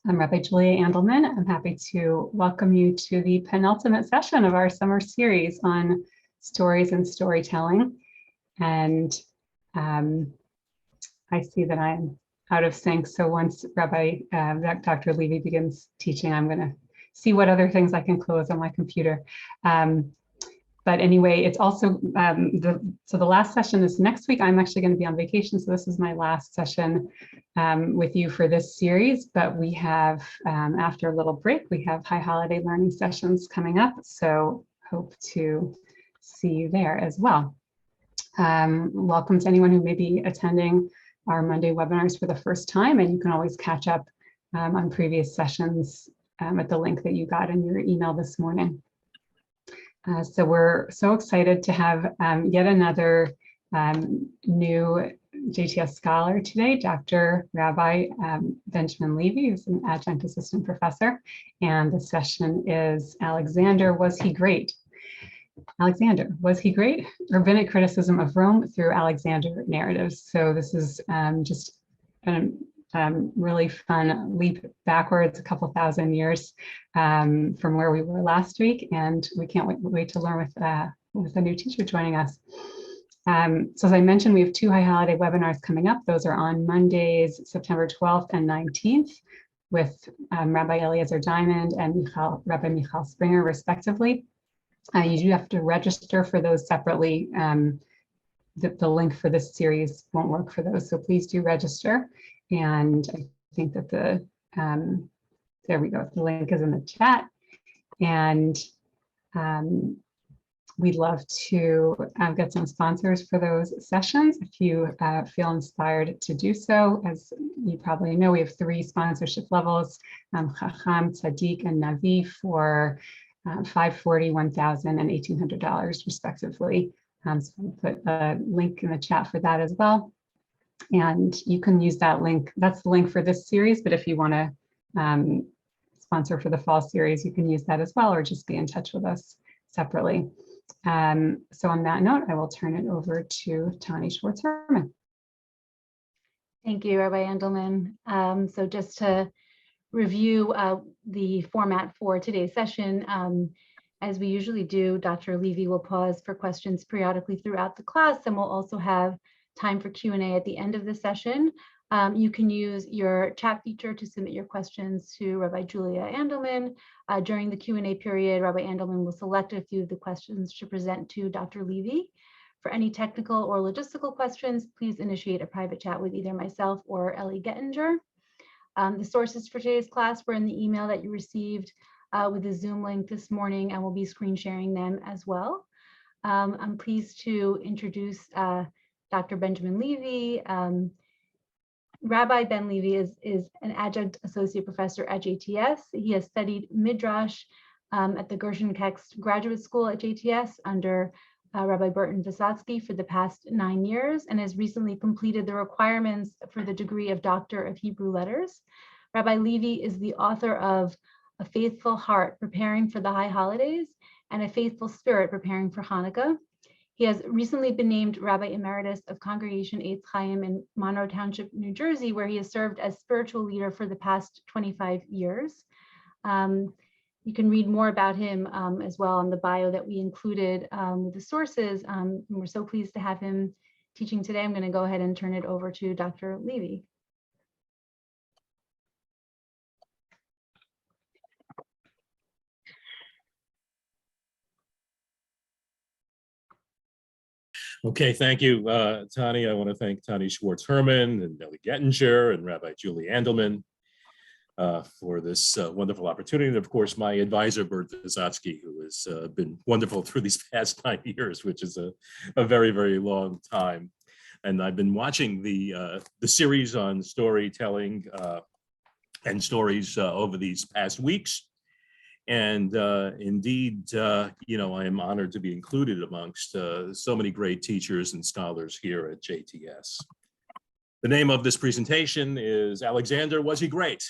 I'm Rabbi Julia Andelman. I'm happy to welcome you to the penultimate session of our summer series on stories and storytelling. And I see that I'm out of sync. So once Dr. Levy begins teaching, I'm going to see what other things I can close on my computer. But anyway, it's also, so the last session is next week. I'm actually going to be on vacation. So this is my last session with you for this series. But we have, after a little break, we have high holiday learning sessions coming up. So hope to see you there as well. Welcome to anyone who may be attending our Monday webinars for the first time. And you can always catch up on previous sessions at the link that you got in your email this morning. So we're so excited to have yet another new JTS scholar today, Dr. Rabbi Benjamin Levy, who's an adjunct assistant professor. And the session is Alexander, Was He Great? Alexander, was he great? Rabbinic criticism of Rome through Alexander narratives. So this is just a really fun leap backwards a couple thousand years from where we were last week, and we can't wait to learn with a new teacher joining us. So as I mentioned, we have two high holiday webinars coming up. Those are on Mondays, September 12th and 19th, with Rabbi Eliezer Diamond and Rabbi Michal Springer, respectively. You do have to register for those separately. The link for this series won't work for those, so please do register. And I think that there we go, the link is in the chat. And we'd love to get some sponsors for those sessions if you feel inspired to do so. As you probably know, we have 3 sponsorship levels, Chacham, Tzaddik, and Navi for $540, $1,000, and $1,800 respectively. So I'll put a link in the chat for that as well. And you can use that link. That's the link for this series, but if you want to sponsor for the fall series, you can use that as well, or just be in touch with us separately. So on that note, I will turn it over to Tani Schwartz-Herman. Thank you, Rabbi Andelman. So just to review the format for today's session, as we usually do, Dr. Levy will pause for questions periodically throughout the class, and we'll also have time for Q&A at the end of the session. You can use your chat feature to submit your questions to Rabbi Julia Andelman. During the Q&A period, Rabbi Andelman will select a few of the questions to present to Dr. Levy. For any technical or logistical questions, please initiate a private chat with either myself or Ellie Gettinger. The sources for today's class were in the email that you received with the Zoom link this morning, and we'll be screen sharing them as well. I'm pleased to introduce Dr. Benjamin Levy. Rabbi Ben Levy is an adjunct associate professor at JTS. He has studied Midrash at the Gershon Kext Graduate School at JTS under Rabbi Burton Visotsky for the past 9 years, and has recently completed the requirements for the degree of Doctor of Hebrew Letters. Rabbi Levy is the author of A Faithful Heart, Preparing for the High Holidays, and A Faithful Spirit, Preparing for Hanukkah. He has recently been named Rabbi Emeritus of Congregation Eitz Chaim in Monroe Township, New Jersey, where he has served as spiritual leader for the past 25 years. You can read more about him as well on the bio that we included with the sources. And we're so pleased to have him teaching today. I'm going to go ahead and turn it over to Dr. Levy. Okay, thank you, Tani. I want to thank Tani Schwartz-Herman and Ellie Gettinger and Rabbi Julie Andelman for this wonderful opportunity. And of course, my advisor, Bert Visotsky, who has been wonderful through these past 9 years, which is a very, very long time. And I've been watching the series on storytelling and stories over these past weeks. And indeed, you know, I am honored to be included amongst so many great teachers and scholars here at JTS. The name of this presentation is Alexander, Was He Great?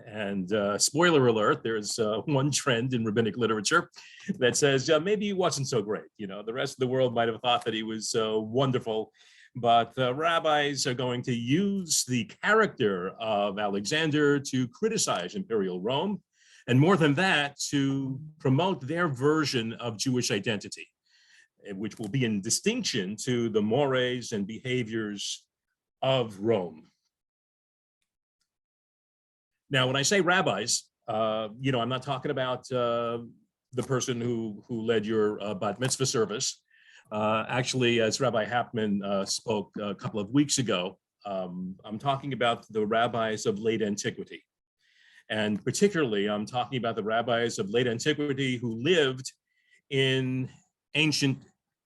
And spoiler alert, there's one trend in rabbinic literature that says maybe he wasn't so great. You know, the rest of the world might have thought that he was wonderful, but the rabbis are going to use the character of Alexander to criticize imperial Rome, and more than that, to promote their version of Jewish identity, which will be in distinction to the mores and behaviors of Rome. Now, when I say rabbis, I'm not talking about the person who led your bat mitzvah service. Actually, as Rabbi Hapman spoke a couple of weeks ago, I'm talking about the rabbis of late antiquity. And particularly, I'm talking about the rabbis of late antiquity who lived in ancient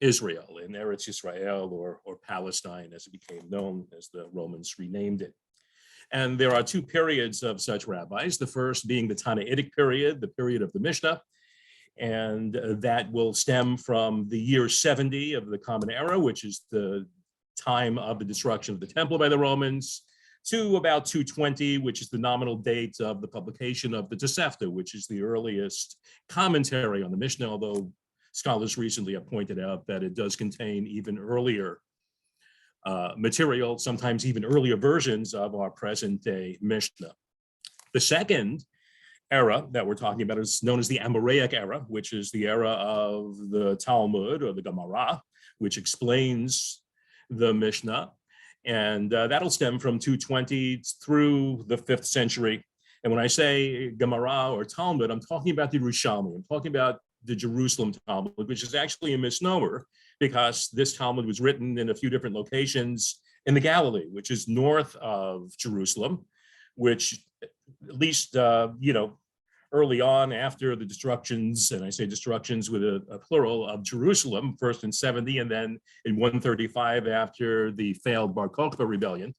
Israel, in Eretz Israel, or Palestine, as it became known, as the Romans renamed it. And there are two periods of such rabbis, the first being the Tannaitic period, the period of the Mishnah, and that will stem from the year 70 of the Common Era, which is the time of the destruction of the temple by the Romans, to about 220, which is the nominal date of the publication of the Tosefta, which is the earliest commentary on the Mishnah, although scholars recently have pointed out that it does contain even earlier material, sometimes even earlier versions of our present day Mishnah. The second era that we're talking about is known as the Amoraic era, which is the era of the Talmud or the Gemara, which explains the Mishnah. And that'll stem from 220 through the 5th century. And when I say Gemara or Talmud, I'm talking about the Yerushalmi. I'm talking about the Jerusalem Talmud, which is actually a misnomer because this Talmud was written in a few different locations in the Galilee, which is north of Jerusalem, which at least, early on after the destructions, and I say destructions with a plural, of Jerusalem, first in 70 and then in 135 after the failed Bar Kokhba rebellion,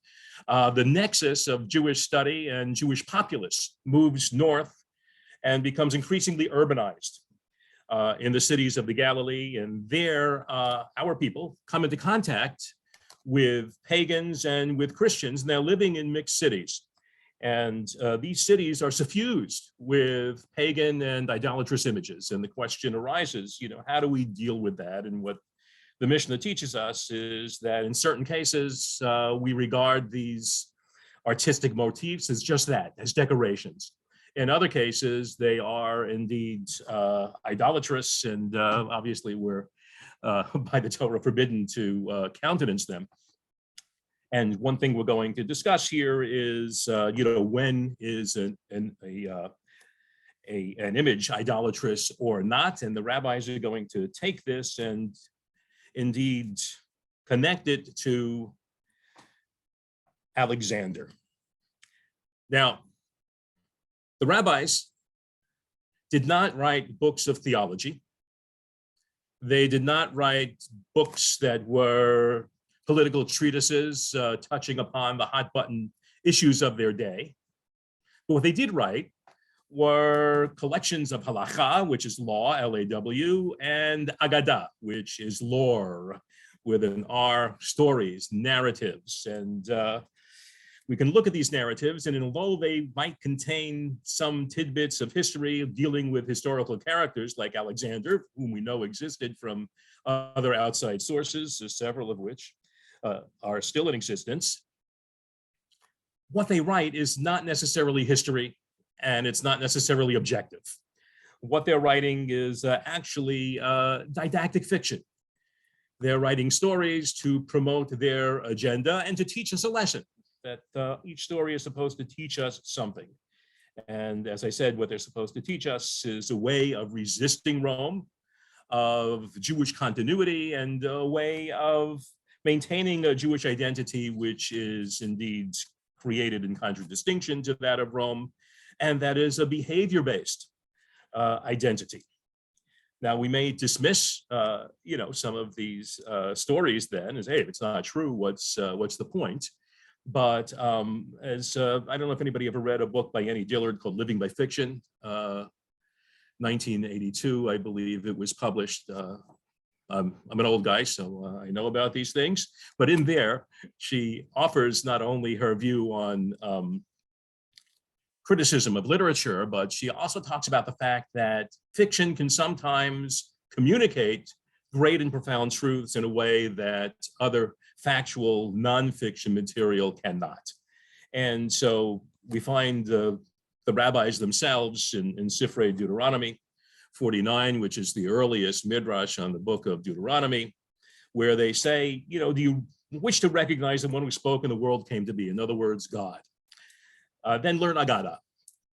the nexus of Jewish study and Jewish populace moves north and becomes increasingly urbanized in the cities of the Galilee. And there, our people come into contact with pagans and with Christians now living in mixed cities. And these cities are suffused with pagan and idolatrous images. And the question arises, how do we deal with that? And what the Mishnah teaches us is that in certain cases, we regard these artistic motifs as just that, as decorations. In other cases, they are indeed idolatrous, and obviously we're by the Torah forbidden to countenance them. And one thing we're going to discuss here is, when is an image idolatrous or not? And the rabbis are going to take this and indeed connect it to Alexander. Now, the rabbis did not write books of theology. They did not write books that were political treatises touching upon the hot button issues of their day. But what they did write were collections of halacha, which is law, L-A-W, and agadah, which is lore, with an R, stories, narratives. And we can look at these narratives, and although they might contain some tidbits of history dealing with historical characters like Alexander, whom we know existed from other outside sources, several of which are still in existence, what they write is not necessarily history, and it's not necessarily objective. What they're writing is actually didactic fiction. They're writing stories to promote their agenda and to teach us a lesson, that each story is supposed to teach us something. And as I said, what they're supposed to teach us is a way of resisting Rome, of Jewish continuity, and a way of maintaining a Jewish identity, which is indeed created in contradistinction to that of Rome, and that is a behavior-based identity. Now, we may dismiss, some of these stories then as, hey, if it's not true, what's the point? But as I don't know if anybody ever read a book by Annie Dillard called Living by Fiction, 1982, I believe it was published. I'm an old guy, so I know about these things. But in there, she offers not only her view on criticism of literature, but she also talks about the fact that fiction can sometimes communicate great and profound truths in a way that other factual nonfiction material cannot. And so we find the rabbis themselves in Sifrei Deuteronomy 49, which is the earliest midrash on the book of Deuteronomy, where they say, you know, do you wish to recognize the one who spoke and the world came to be? In other words, God. Then learn Agada,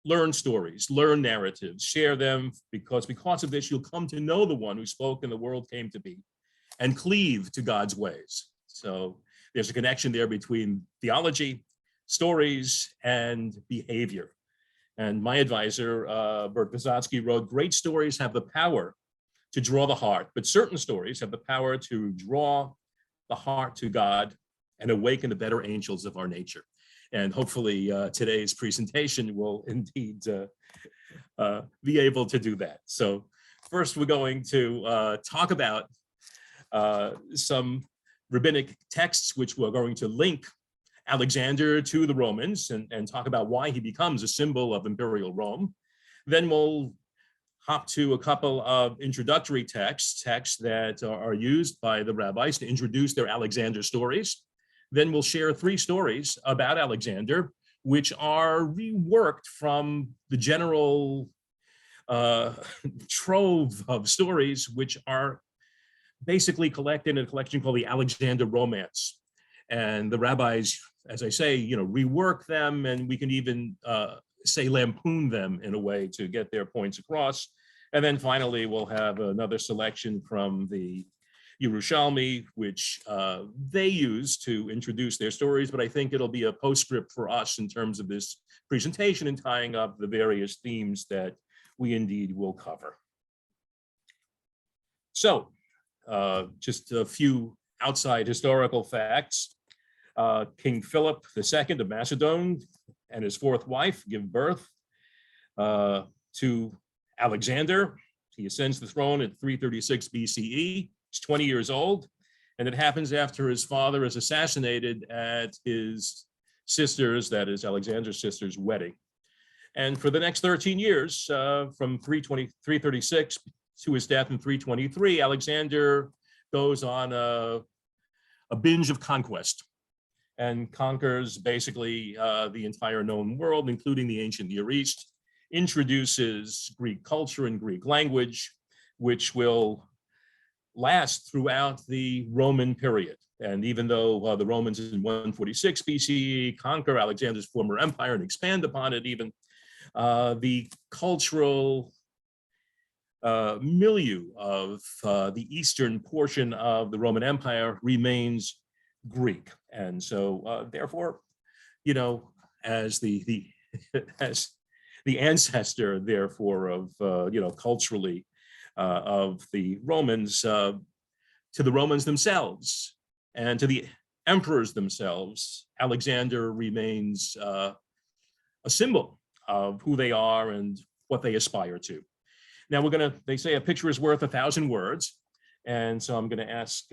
learn stories, learn narratives, share them, because of this, you'll come to know the one who spoke and the world came to be, and cleave to God's ways. So there's a connection there between theology, stories, and behavior. And my advisor, Bert Kazatsky, wrote, great stories have the power to draw the heart, but certain stories have the power to draw the heart to God and awaken the better angels of our nature. And hopefully today's presentation will indeed be able to do that. So first, we're going to talk about some rabbinic texts, which we're going to link Alexander to the Romans and talk about why he becomes a symbol of imperial Rome. Then we'll hop to a couple of introductory texts that are used by the rabbis to introduce their Alexander stories. Then we'll share 3 stories about Alexander, which are reworked from the general trove of stories, which are basically collected in a collection called the Alexander Romance. And the rabbis, as I say, you know, rework them, and we can even say lampoon them in a way to get their points across. And then finally, we'll have another selection from the Yerushalmi, which they use to introduce their stories, but I think it'll be a postscript for us in terms of this presentation and tying up the various themes that we indeed will cover. So just a few outside historical facts. King Philip II of Macedon and his 4th wife give birth to Alexander. He ascends the throne at 336 BCE. He's 20 years old, and it happens after his father is assassinated at his sister's, that is Alexander's sister's, wedding. And for the next 13 years, from 336 to his death in 323, Alexander goes on a binge of conquest and conquers basically the entire known world, including the ancient Near East, introduces Greek culture and Greek language, which will last throughout the Roman period. And even though the Romans in 146 BCE conquer Alexander's former empire and expand upon it even, the cultural milieu of the eastern portion of the Roman Empire remains Greek. And so therefore, you know, as the as the ancestor, therefore, of, you know, culturally of the Romans, to the Romans themselves and to the emperors themselves, Alexander remains a symbol of who they are and what they aspire to. Now they say a picture is worth 1,000 words. And so I'm gonna ask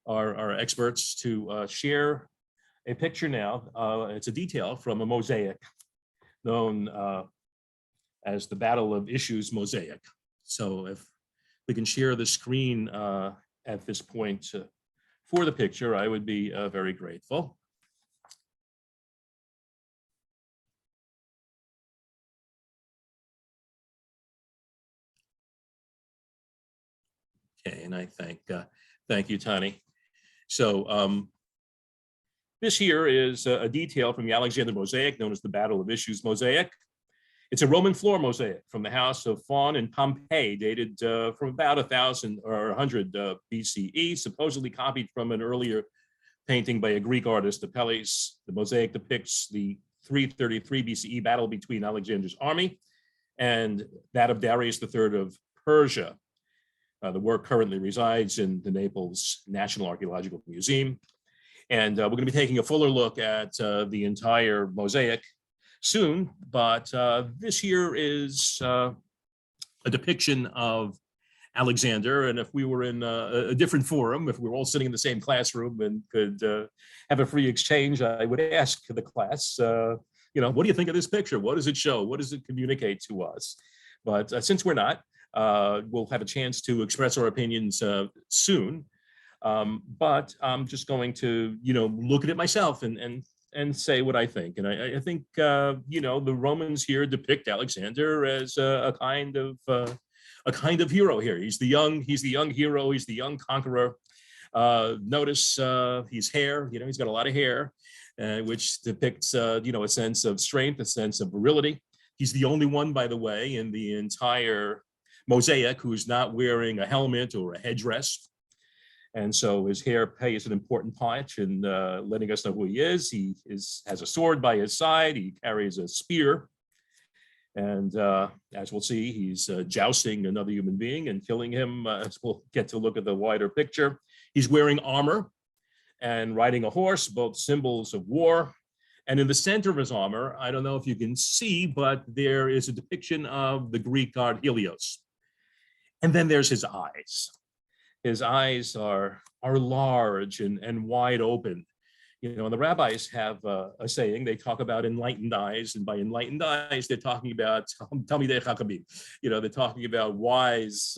our experts to share a picture now. It's a detail from a mosaic known as the Battle of Issues mosaic. So if we can share the screen at this point for the picture, I would be very grateful. Okay, and I thank you, Tani. So this here is a detail from the Alexander mosaic known as the Battle of Issues mosaic. It's a Roman floor mosaic from the house of Fawn in Pompeii, dated from about 1,000 or 100 BCE, supposedly copied from an earlier painting by a Greek artist, Apelles. The mosaic depicts the 333 BCE battle between Alexander's army and that of Darius III of Persia. The work currently resides in the Naples National Archaeological Museum. And we're going to be taking a fuller look at the entire mosaic soon, but this here is a depiction of Alexander. And if we were in a different forum, if we were all sitting in the same classroom and could have a free exchange, I would ask the class, you know, what do you think of this picture? What does it show? What does it communicate to us? But since we're not, we'll have a chance to express our opinions soon. But I'm just going to, look at it myself and say what I think. And I think, the Romans here depict Alexander as a kind of hero here. He's the young hero. He's the young conqueror. Notice his hair. He's got a lot of hair, which depicts, a sense of strength, a sense of virility. He's the only one, by the way, in the entire mosaic who's not wearing a helmet or a headdress. And so his hair plays an important part in letting us know who he is. He has a sword by his side. He carries a spear. And as we'll see, he's jousting another human being and killing him, as we'll get to look at the wider picture. He's wearing armor and riding a horse, both symbols of war. And in the center of his armor, I don't know if you can see, but there is a depiction of the Greek god Helios. And then there's his eyes. His eyes are large and wide open. And the rabbis have a saying. They talk about enlightened eyes, and by enlightened eyes, they're talking about Talmidei Chachamim. They're talking about wise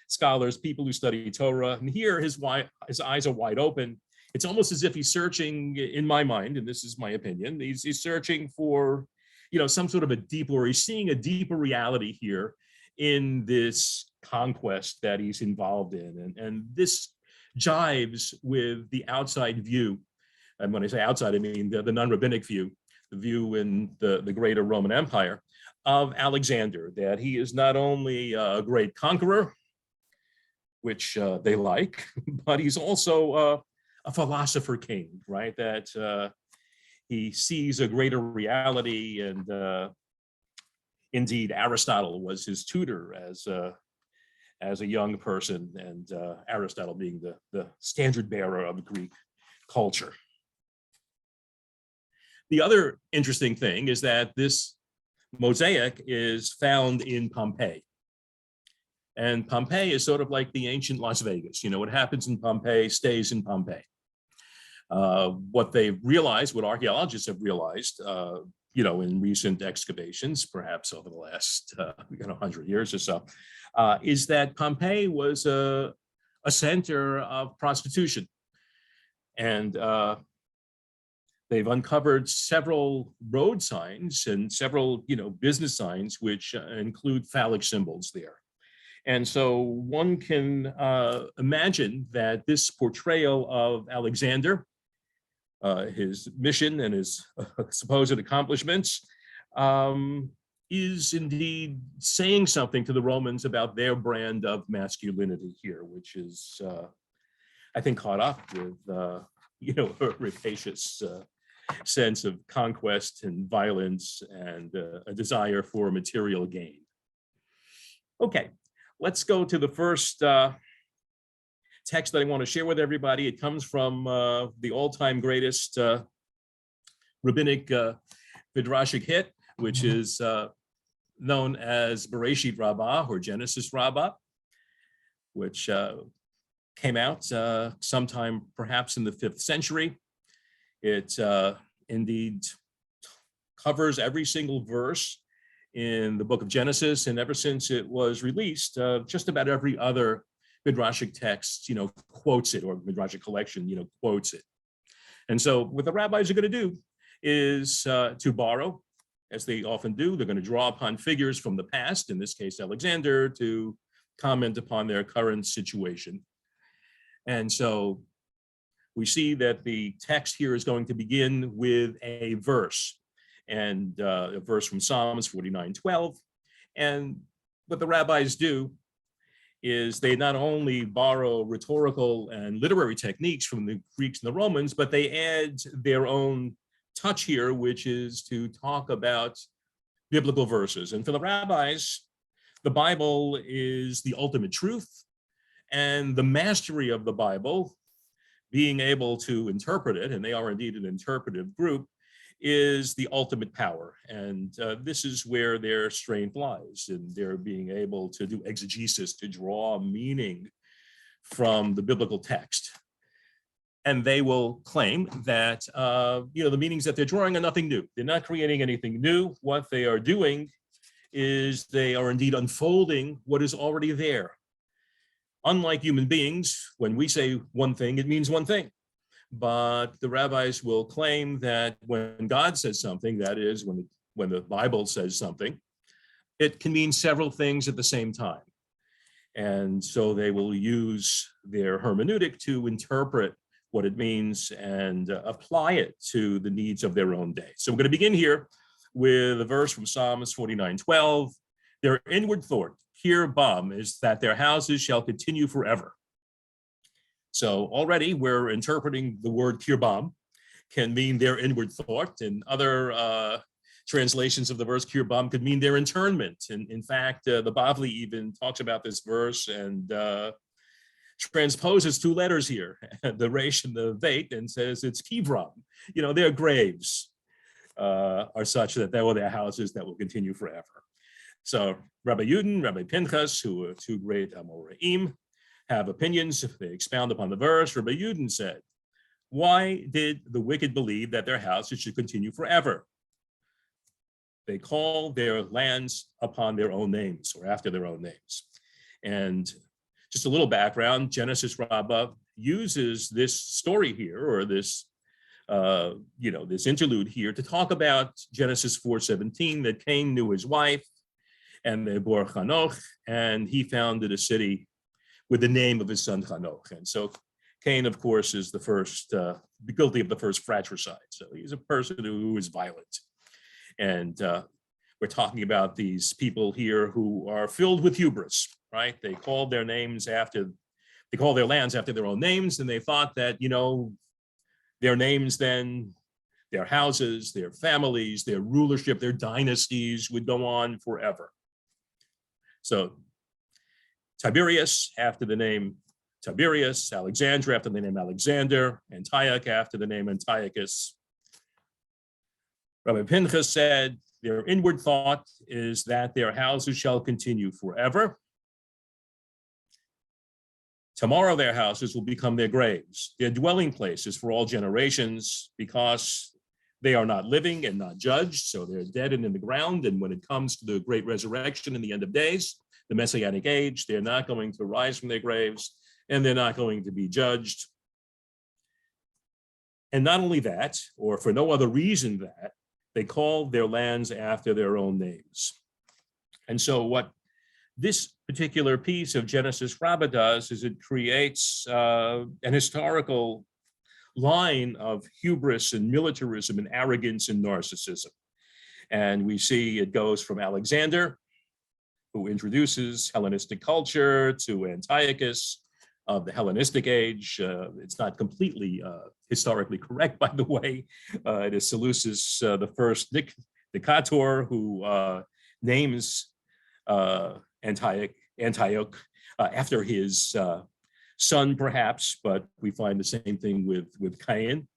scholars, people who study Torah. And here, his eyes are wide open. It's almost as if he's searching, in my mind, and this is my opinion, he's searching for, some sort of a deeper, or he's seeing a deeper reality here in this conquest that he's involved in. And this jives with the outside view. And when I say outside, I mean the non-rabbinic view, the view in the greater Roman Empire of Alexander, that he is not only a great conqueror, which they like, but he's also a philosopher king, right? That he sees a greater reality. And indeed, Aristotle was his tutor as a young person, and Aristotle being the standard bearer of Greek culture. The other interesting thing is that this mosaic is found in Pompeii. And Pompeii is sort of like the ancient Las Vegas. What happens in Pompeii stays in Pompeii. What they've realized, what archaeologists have realized, in recent excavations, perhaps over the last 100 years or so, is that Pompeii was a center of prostitution. And they've uncovered several road signs and several, business signs which include phallic symbols there. And so one can imagine that this portrayal of Alexander, his mission and his supposed accomplishments, is indeed saying something to the Romans about their brand of masculinity here, which is, I think, caught up with, a rapacious sense of conquest and violence and a desire for material gain. Okay, let's go to the first text that I want to share with everybody. It comes from the all-time greatest rabbinic midrashic hit, which is known as Bereshit Rabba, or Genesis Rabba, which came out sometime perhaps in the 5th century. It indeed covers every single verse in the book of Genesis, and ever since it was released, just about every other midrashic text, quotes it, or midrashic collection, quotes it. And so what the rabbis are going to do is to borrow, as they often do. They're going to draw upon figures from the past, in this case, Alexander, to comment upon their current situation. And so we see that the text here is going to begin with a verse, and a verse from Psalms 49:12. And what the rabbis do is they not only borrow rhetorical and literary techniques from the Greeks and the Romans, but they add their own touch here, which is to talk about biblical verses. And for the rabbis, the Bible is the ultimate truth, and the mastery of the Bible, being able to interpret it, and they are indeed an interpretive group, is the ultimate power. And this is where their strength lies, in their being able to do exegesis, to draw meaning from the biblical text. And they will claim that the meanings that they're drawing are nothing new. They're not creating anything new. What they are doing is they are indeed unfolding what is already there. Unlike human beings, when we say one thing, it means one thing. But the rabbis will claim that when God says something, that is, when the Bible says something, it can mean several things at the same time. And so they will use their hermeneutic to interpret what it means and apply it to the needs of their own day. So we're going to begin here with a verse from Psalms 49:12. Their inward thought, kirbam, is that their houses shall continue forever. So already we're interpreting the word kirbam can mean their inward thought, and other translations of the verse kirbam could mean their internment. And in fact, the Bavli even talks about this verse and transposes two letters here, the resh and the veit, and says it's kivram. You know, their graves are such that they were their houses that will continue forever. So Rabbi Yudin, Rabbi Pinchas, who are two great Amoraim, have opinions. They expound upon the verse. Rabbi Yudin said, why did the wicked believe that their houses should continue forever? They call their lands upon their own names or after their own names. And just a little background, Genesis Rabba uses this story here, or this, this interlude here, to talk about Genesis 4:17, that Cain knew his wife and they bore Hanoch, and he founded a city with the name of his son Hanoch. And so Cain, of course, is the first, guilty of the first fratricide. So he's a person who is violent. And we're talking about these people here who are filled with hubris, right? They called their names after, they call their lands after their own names, and they thought that, their names then, their houses, their families, their rulership, their dynasties would go on forever. So Tiberius after the name Tiberius, Alexander after the name Alexander, Antioch after the name Antiochus. Rabbi Pinchas said, their inward thought is that their houses shall continue forever. Tomorrow their houses will become their graves, their dwelling places for all generations, because they are not living and not judged, so they're dead and in the ground. And when it comes to the great resurrection in the end of days, the Messianic age, they're not going to rise from their graves, and they're not going to be judged. And not only that, or for no other reason that, they call their lands after their own names. And so what this particular piece of Genesis Rabba does is it creates an historical line of hubris and militarism and arrogance and narcissism. And we see it goes from Alexander, who introduces Hellenistic culture, to Antiochus of the Hellenistic age. It's not completely historically correct, by the way. It is Seleucus the first Nicator who names Antioch after his son, perhaps, but we find the same thing with Cain.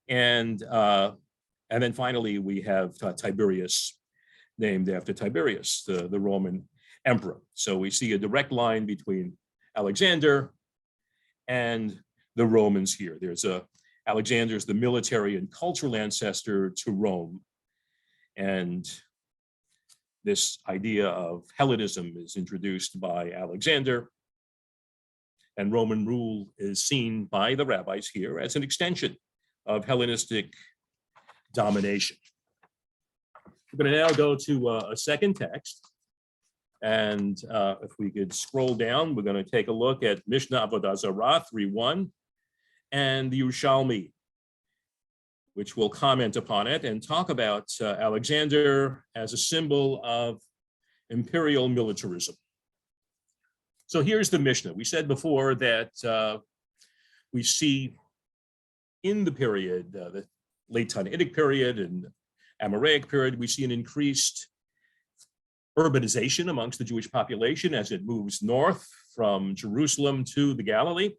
And then finally we have Tiberius, named after Tiberius, the Roman emperor. So we see a direct line between Alexander and the Romans here. Alexander's the military and cultural ancestor to Rome. And this idea of Hellenism is introduced by Alexander, and Roman rule is seen by the rabbis here as an extension of Hellenistic domination. We're going to now go to a second text. And if we could scroll down, we're going to take a look at Mishnah Avodah Zarah 3:1 and the Yerushalmi, which will comment upon it and talk about Alexander as a symbol of imperial militarism. So here's the Mishnah. We said before that we see in the period, the late Tannaitic period and Amoraic period, we see an increased urbanization amongst the Jewish population as it moves north from Jerusalem to the Galilee,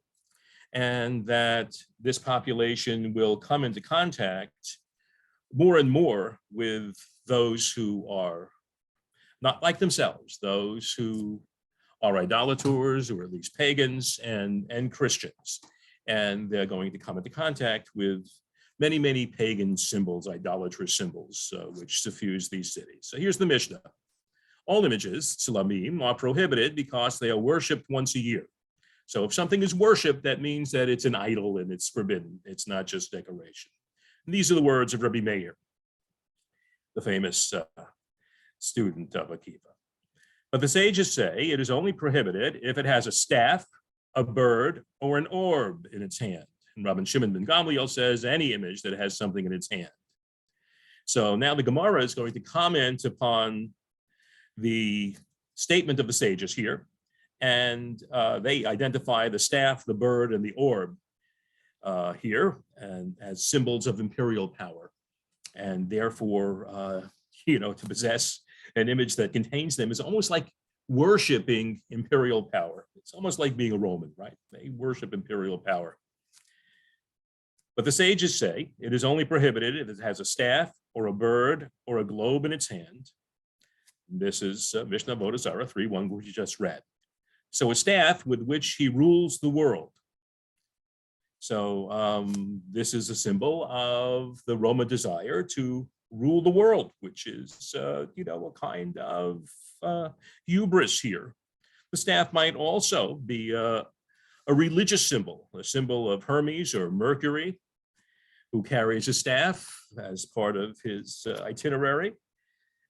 and that this population will come into contact more and more with those who are not like themselves, those who are idolaters or at least pagans and Christians. And they're going to come into contact with many, many pagan symbols, idolatrous symbols, which suffuse these cities. So here's the Mishnah. All images, tzelamim, are prohibited because they are worshipped once a year. So if something is worshipped, that means that it's an idol and it's forbidden. It's not just decoration. And these are the words of Rabbi Meir, the famous student of Akiva. But the sages say it is only prohibited if it has a staff, a bird, or an orb in its hand. And Rabban Shimon ben Gamliel says any image that has something in its hand. So now the Gemara is going to comment upon the statement of the sages here, and they identify the staff, the bird, and the orb here and as symbols of imperial power, and therefore, to possess an image that contains them is almost like worshiping imperial power. It's almost like being a Roman, right? They worship imperial power. But the sages say it is only prohibited if it has a staff or a bird or a globe in its hand. This is Mishnah Avodah Zarah 3:1, which you just read. So a staff with which he rules the world. So this is a symbol of the Roman desire to rule the world, which is, a kind of hubris here. The staff might also be a religious symbol, a symbol of Hermes or Mercury, who carries a staff as part of his itinerary.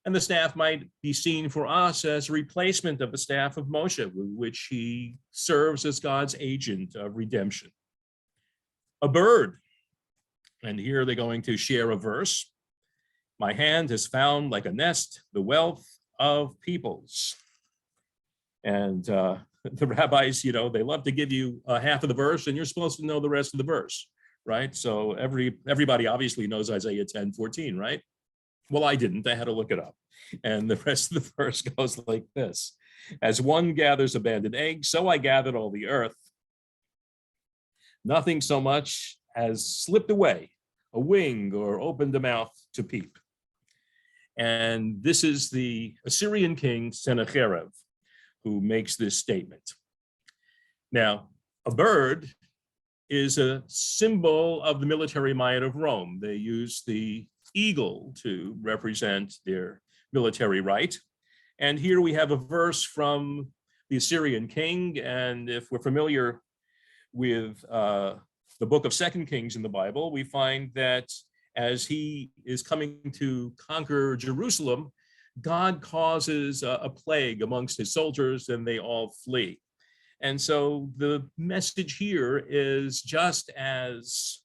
And the staff might be seen for us as a replacement of the staff of Moshe, with which he serves as God's agent of redemption. A bird, and here they're going to share a verse. My hand has found like a nest the wealth of peoples. And the rabbis, they love to give you half of the verse, and you're supposed to know the rest of the verse, right? So everybody obviously knows Isaiah 10:14, right? Well, I didn't. I had to look it up. And the rest of the verse goes like this. As one gathers abandoned eggs, so I gathered all the earth. Nothing so much as slipped away, a wing or opened a mouth to peep. And this is the Assyrian king Sennacherib who makes this statement. Now, a bird is a symbol of the military might of Rome. They use the eagle to represent their military right. And here we have a verse from the Assyrian king. And if we're familiar with the book of 2 Kings in the Bible, we find that as he is coming to conquer Jerusalem, God causes a plague amongst his soldiers and they all flee. And so the message here is just as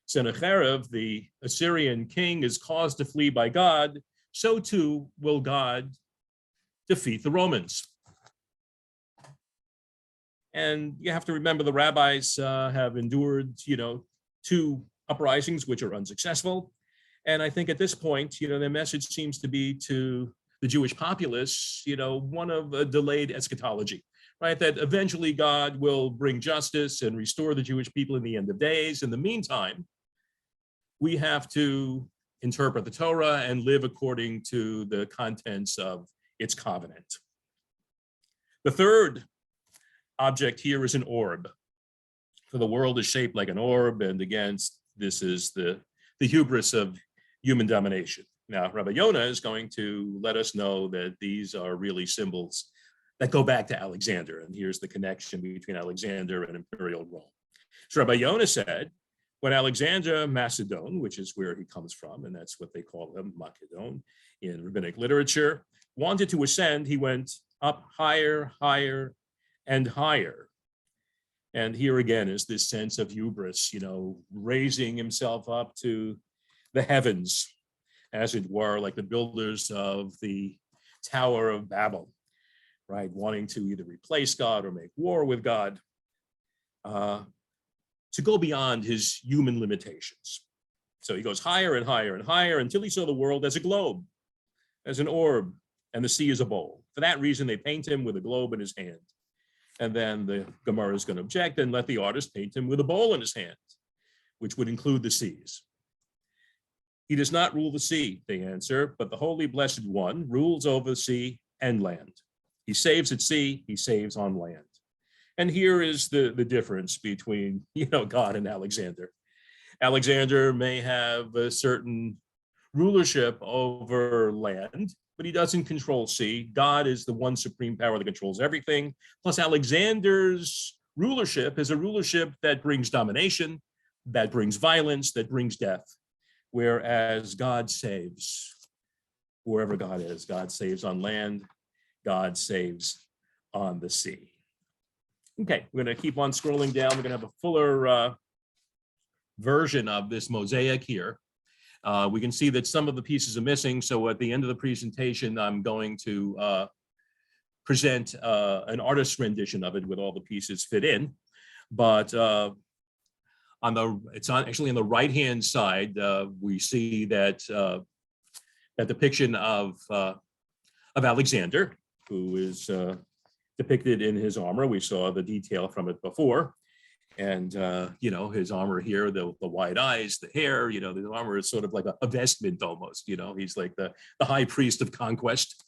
Sennacherib, the Assyrian king, is caused to flee by God, so too will God defeat the Romans. And you have to remember the rabbis have endured, 2 uprisings which are unsuccessful. And I think at this point, their message seems to be to the Jewish populace, one of a delayed eschatology, right? That eventually God will bring justice and restore the Jewish people in the end of days. In the meantime, we have to interpret the Torah and live according to the contents of its covenant. The third object here is an orb. For the world is shaped like an orb, and again, this is the hubris of human domination. Now, Rabbi Yonah is going to let us know that these are really symbols that go back to Alexander, and here's the connection between Alexander and imperial Rome. So Rabbi Yonah said, when Alexander Macedon, which is where he comes from, and that's what they call him, Macedon, in rabbinic literature, wanted to ascend, he went up higher, higher, and higher. And here again is this sense of hubris, raising himself up to the heavens, as it were, like the builders of the Tower of Babel, right? Wanting to either replace God or make war with God, to go beyond his human limitations. So he goes higher and higher and higher until he saw the world as a globe, as an orb, and the sea as a bowl. For that reason, they paint him with a globe in his hand. And then the Gemara is going to object and let the artist paint him with a bowl in his hand, which would include the seas. He does not rule the sea, they answer, but the Holy Blessed One rules over the sea and land. He saves at sea, he saves on land. And here is the difference between, God and Alexander. Alexander may have a certain rulership over land, but he doesn't control sea. God is the one supreme power that controls everything. Plus, Alexander's rulership is a rulership that brings domination, that brings violence, that brings death, whereas God saves wherever God is. God saves on land, God saves on the sea. Okay, we're going to keep on scrolling down. We're going to have a fuller version of this mosaic here. We can see that some of the pieces are missing. So at the end of the presentation, I'm going to present an artist's rendition of it with all the pieces fit in. But actually on the right-hand side, we see that that depiction of Alexander, who is depicted in his armor. We saw the detail from it before. And, his armor here, the wide eyes, the hair, the armor is sort of like a vestment almost, he's like the high priest of conquest.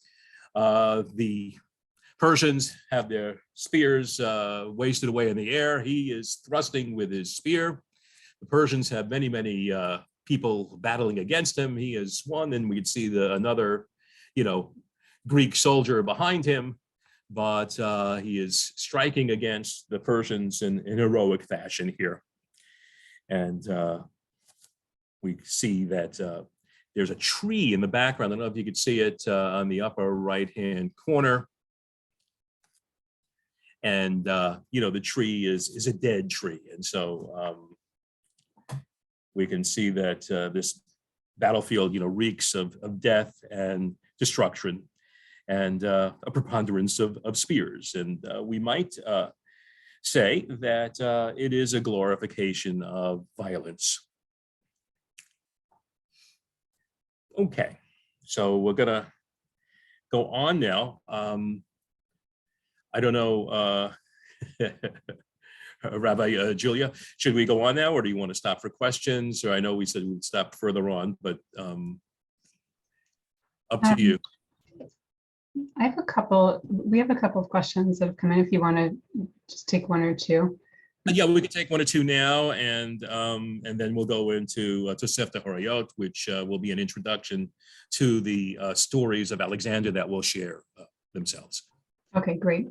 The Persians have their spears wasted away in the air. He is thrusting with his spear. The Persians have many, many people battling against him. He is one, and we can see another, Greek soldier behind him. But he is striking against the Persians in heroic fashion here. And we see that there's a tree in the background. I don't know if you could see it on the upper right-hand corner. And, the tree is a dead tree. And so we can see that this battlefield, reeks of death and destruction, and a preponderance of spears. And we might say that it is a glorification of violence. Okay, so we're gonna go on now. I don't know, Rabbi Julia, should we go on now, or do you want to stop for questions? Or I know we said we'd stop further on, but up to you. We have a couple of questions that have come in, if you want to just take one or two. Yeah, we can take one or two now, and then we'll go into Tosefta Horayot, which will be an introduction to the stories of Alexander that will share themselves. Okay, great.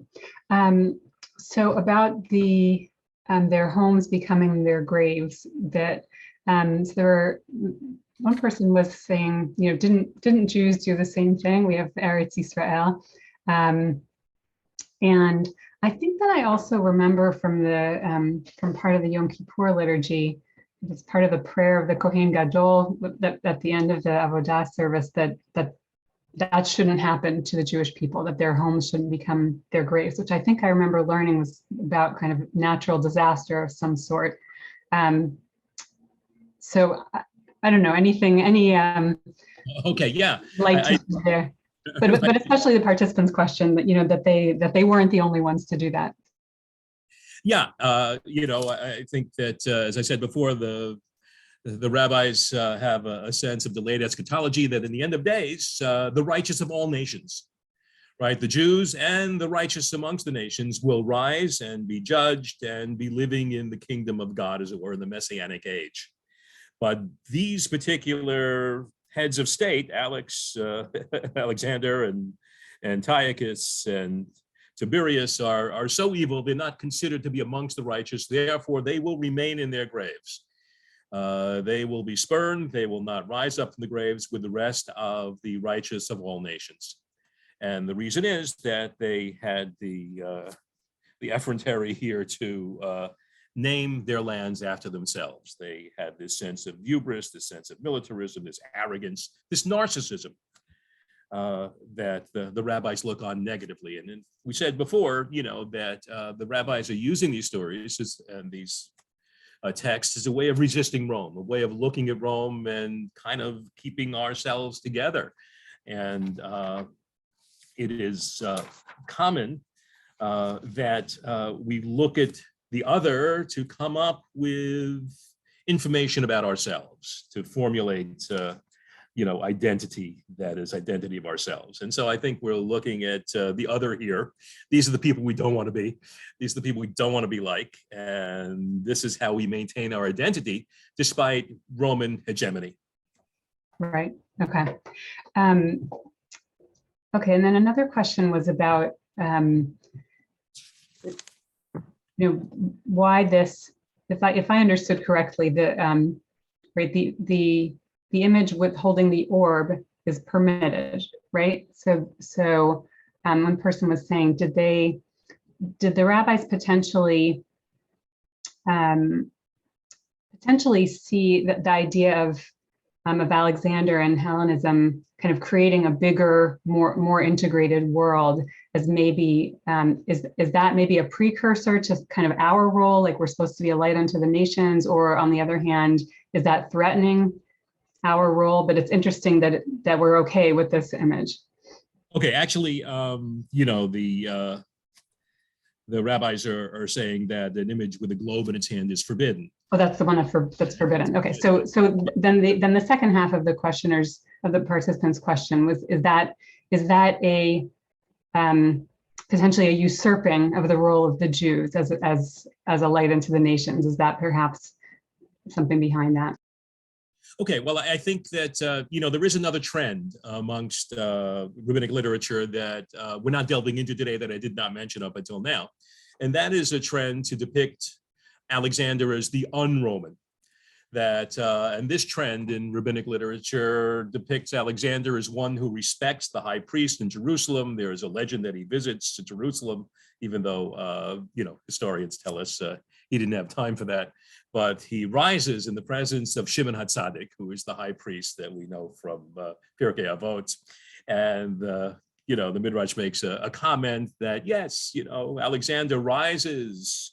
So about their homes becoming their graves, that so there were, one person was saying, didn't Jews do the same thing? We have Eretz Yisrael. And I think that I also remember from part of the Yom Kippur liturgy, it's part of the prayer of the Kohen Gadol that at the end of the Avodah service, that shouldn't happen to the Jewish people, that their homes shouldn't become their graves, which I think I remember learning was about kind of natural disaster of some sort. So I don't know, any okay, yeah, light there, but especially the participants' question that that they weren't the only ones to do that. Yeah, I think that as I said before, the rabbis have a sense of delayed eschatology, that in the end of days, the righteous of all nations, right, the Jews and the righteous amongst the nations, will rise and be judged and be living in the kingdom of God, as it were, in the Messianic age. But these particular heads of state, Alexander and Antiochus and Tiberius, are so evil, they're not considered to be amongst the righteous. Therefore, they will remain in their graves. They will be spurned. They will not rise up from the graves with the rest of the righteous of all nations. And the reason is that they had the effrontery here to name their lands after themselves. They had this sense of hubris, this sense of militarism, this arrogance, this narcissism that the rabbis look on negatively. And we said before, that the rabbis are using these stories and these texts as a way of resisting Rome, a way of looking at Rome and kind of keeping ourselves together. And it is common that we look at the other to come up with information about ourselves, to formulate identity that is identity of ourselves. And so I think we're looking at the other here. These are the people we don't want to be. These are the people we don't want to be like. And this is how we maintain our identity despite Roman hegemony. Right. Okay. Okay. And then another question was about, why this, if I understood correctly, the image with holding the orb is permitted, right? So one person was saying, did the rabbis potentially see the idea of Alexander and Hellenism kind of creating a bigger, more integrated world as maybe, is that maybe a precursor to kind of our role, like we're supposed to be a light unto the nations, or on the other hand, is that threatening our role? But it's interesting that we're okay with this image. Okay, actually, the rabbis are saying that an image with a globe in its hand is forbidden. Oh, that's the one that's forbidden. Okay, so then the second half of the participants' question was, is that a potentially a usurping of the role of the Jews as a light into the nations? Is that perhaps something behind that? Okay, well, I think that, there is another trend amongst rabbinic literature that we're not delving into today that I did not mention up until now. And that is a trend to depict Alexander as the un-Roman. And this trend in rabbinic literature depicts Alexander as one who respects the high priest in Jerusalem. There is a legend that he visits to Jerusalem, even though, historians tell us he didn't have time for that. But he rises in the presence of Shimon HaTzadik, who is the high priest that we know from Pirkei Avot. And, the Midrash makes a comment that, yes, Alexander rises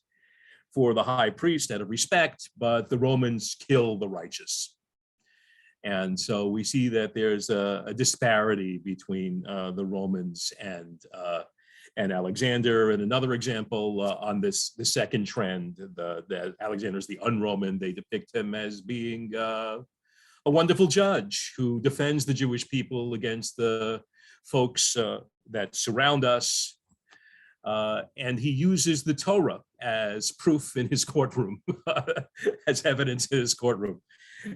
for the high priest out of respect, but the Romans kill the righteous. And so we see that there's a disparity between the Romans and Alexander. And another example on the second trend, that Alexander's the un-Roman, they depict him as being a wonderful judge who defends the Jewish people against the folks that surround us. And he uses the Torah as proof in his courtroom, as evidence in his courtroom,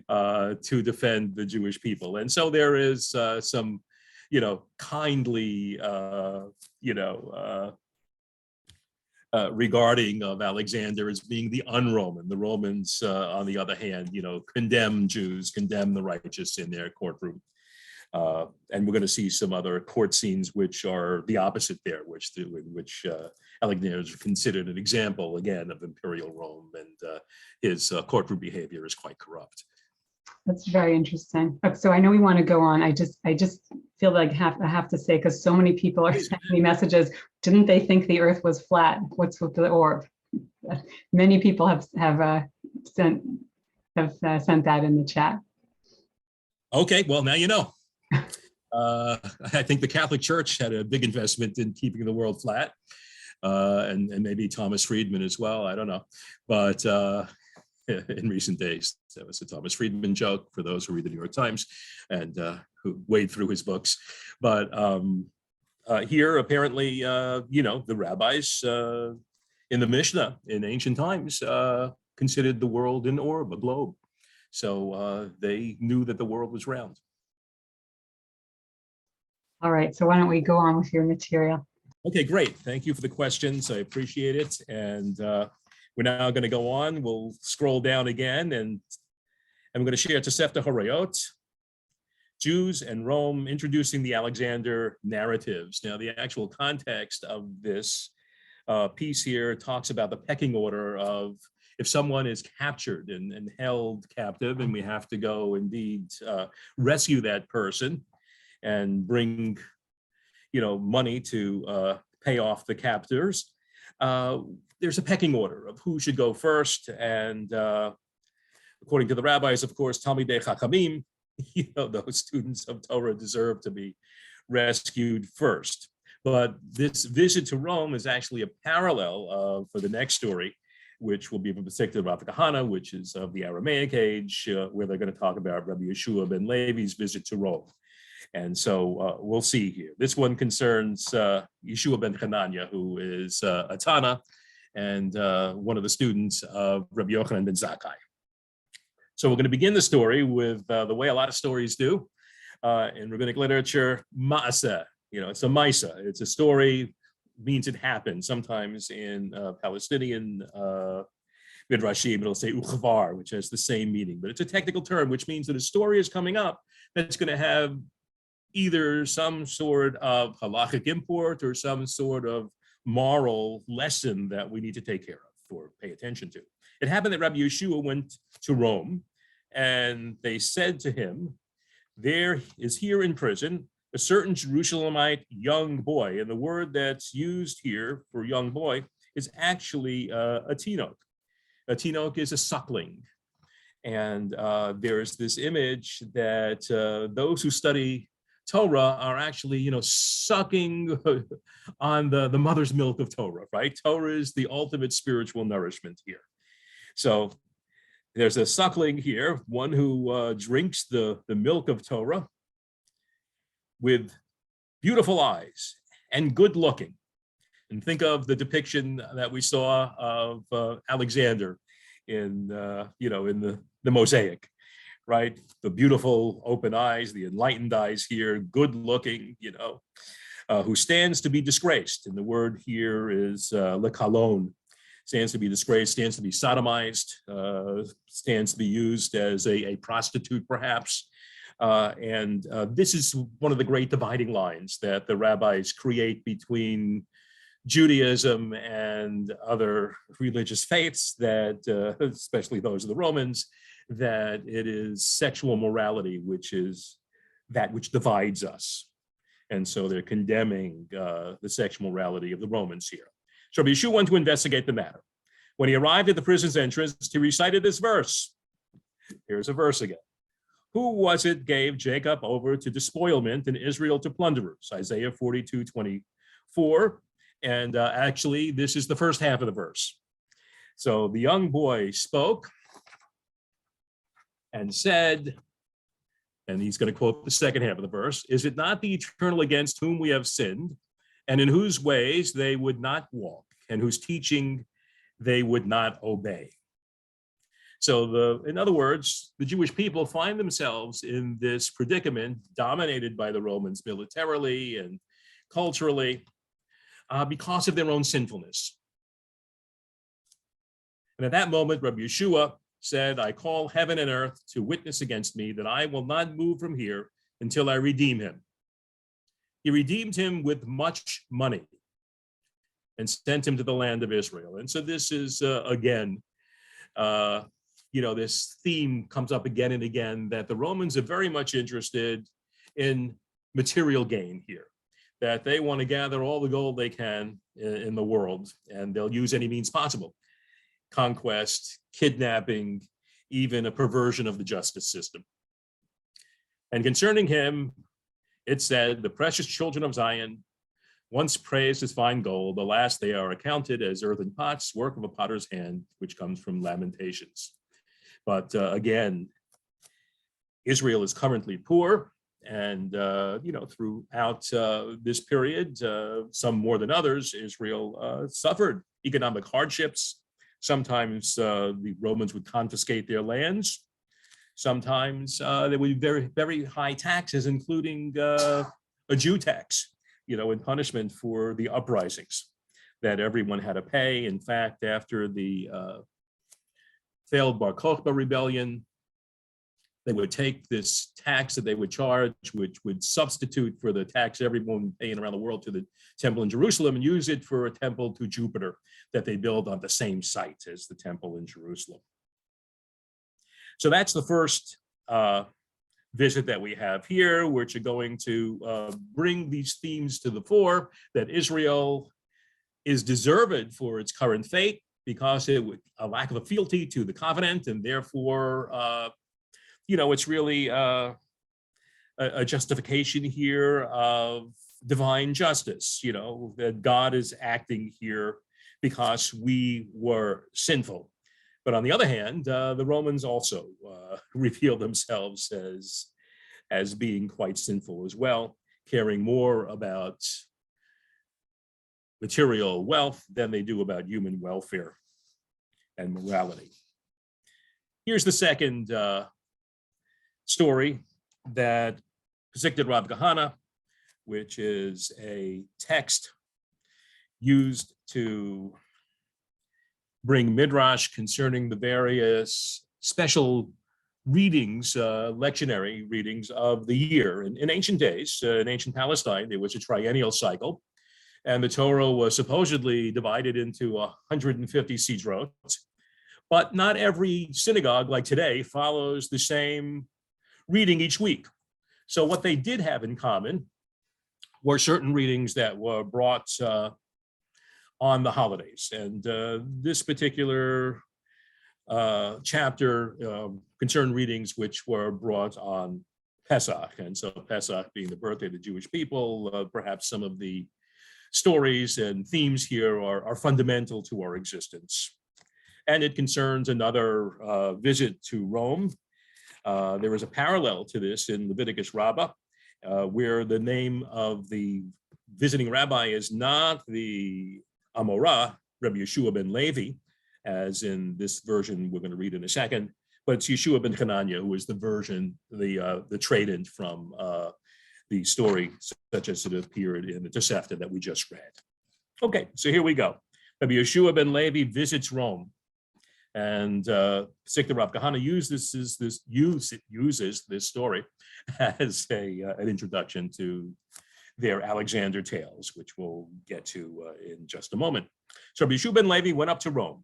to defend the Jewish people. And so there is some, kindly, regarding of Alexander as being the un-Roman. The Romans, on the other hand, condemn Jews, condemn the righteous in their courtroom. And we're going to see some other court scenes which are the opposite there, in which Alexander is considered an example, again, of imperial Rome, and his courtroom behavior is quite corrupt. That's very interesting. So I know we want to go on. I just feel like I have to say, because so many people are sending me messages, didn't they think the earth was flat? What's with the orb? Many people have sent that in the chat. Okay, well, now you know. I think the Catholic Church had a big investment in keeping the world flat, and maybe Thomas Friedman as well. I don't know, but in recent days, that was a Thomas Friedman joke for those who read the New York Times and who wade through his books. But here, apparently, the rabbis in the Mishnah in ancient times considered the world an orb, a globe. So they knew that the world was round. All right, so why don't we go on with your material? Okay, great. Thank you for the questions. I appreciate it. And we're now going to go on. We'll scroll down again, and I'm going to share Tosefta Horayot, Jews and Rome, introducing the Alexander narratives. Now, the actual context of this piece here talks about the pecking order of if someone is captured and held captive, and we have to go indeed rescue that person and bring, money to pay off the captors. There's a pecking order of who should go first, and according to the rabbis, of course, Talmidei Chachamim, those students of Torah deserve to be rescued first. But this visit to Rome is actually a parallel for the next story, which will be from the perspective of Kahana, which is of the Aramaic age, where they're going to talk about Rabbi Yeshua ben Levi's visit to Rome. And so we'll see here. This one concerns Yeshua ben Hanania, who is a Tana and one of the students of Rabbi Yochanan ben Zakkai. So we're going to begin the story with the way a lot of stories do in rabbinic literature, ma'aseh. It's a maisa. It's a story, means it happened. Sometimes in Palestinian midrashim, it'll say uchavar, which has the same meaning, but it's a technical term, which means that a story is coming up that's going to have either some sort of halachic import or some sort of moral lesson that we need to take care of or pay attention to. It happened that Rabbi Yeshua went to Rome, and they said to him, there is here in prison a certain Jerusalemite young boy. And the word that's used here for young boy is actually a tinok. A tinok is a suckling. And there's this image that those who study Torah are actually, sucking on the mother's milk of Torah, right? Torah is the ultimate spiritual nourishment here. So there's a suckling here, one who drinks the milk of Torah with beautiful eyes and good looking. And think of the depiction that we saw of Alexander in, in the mosaic, right? The beautiful open eyes, the enlightened eyes here, good looking, who stands to be disgraced. And the word here is lekalon, stands to be disgraced, stands to be sodomized, stands to be used as a prostitute perhaps. And this is one of the great dividing lines that the rabbis create between Judaism and other religious faiths, that, especially those of the Romans, that it is sexual morality which is that which divides us. And so they're condemning the sexual morality of the Romans here. So Rabbi Yeshua went to investigate the matter. When he arrived at the prison's entrance, he recited this verse. Here's a verse again. Who was it gave Jacob over to despoilment and Israel to plunderers? Isaiah 42:24. And actually, this is the first half of the verse. So the young boy spoke and said, and he's going to quote the second half of the verse, is it not the Eternal against whom we have sinned, and in whose ways they would not walk, and whose teaching they would not obey? So in other words, the Jewish people find themselves in this predicament dominated by the Romans militarily and culturally because of their own sinfulness. And at that moment, Rabbi Yeshua said, I call heaven and earth to witness against me that I will not move from here until I redeem him. He redeemed him with much money and sent him to the land of Israel. And so this is, again, this theme comes up again and again, that the Romans are very much interested in material gain here, that they want to gather all the gold they can in the world, and they'll use any means possible. Conquest, kidnapping, even a perversion of the justice system. And concerning him, it said, the precious children of Zion, once praised as fine gold, alas, they are accounted as earthen pots, work of a potter's hand, which comes from Lamentations. But again, Israel is currently poor, and throughout this period, some more than others, Israel suffered economic hardships. Sometimes the Romans would confiscate their lands. Sometimes there would be very, very high taxes, including a Jew tax, in punishment for the uprisings that everyone had to pay. In fact, after the failed Bar Kokhba rebellion, they would take this tax that they would charge, which would substitute for the tax everyone paying around the world to the temple in Jerusalem, and use it for a temple to Jupiter that they build on the same site as the temple in Jerusalem. So that's the first visit that we have here, which are going to bring these themes to the fore, that Israel is deserved for its current fate because it would a lack of a fealty to the covenant, and therefore it's really a justification here of divine justice, that God is acting here because we were sinful. But on the other hand, the Romans also revealed themselves as being quite sinful as well, caring more about material wealth than they do about human welfare and morality. Here's the second story that Pesikdat Rav Kahana, which is a text used to bring midrash concerning the various special readings, lectionary readings of the year. In ancient days, in ancient Palestine, there was a triennial cycle, and the Torah was supposedly divided into 150 sidrot, but not every synagogue like today follows the same reading each week. So what they did have in common were certain readings that were brought on the holidays. And this particular chapter concerned readings which were brought on Pesach. And so Pesach being the birthday of the Jewish people, perhaps some of the stories and themes here are fundamental to our existence. And it concerns another visit to Rome. There is a parallel to this in Leviticus Rabba, where the name of the visiting rabbi is not the Amorah, Rabbi Yeshua ben Levy, as in this version we're going to read in a second, but it's Yeshua ben Hananiah, who is the version, the tradent from the story such as it appeared in the Tosefta that we just read. Okay, so here we go. Rabbi Yeshua ben Levi visits Rome, and Pesikdat Rav Kahana uses this story as an introduction to their Alexander tales, which we'll get to in just a moment. So Rabbi Yeshua ben Levi went up to Rome,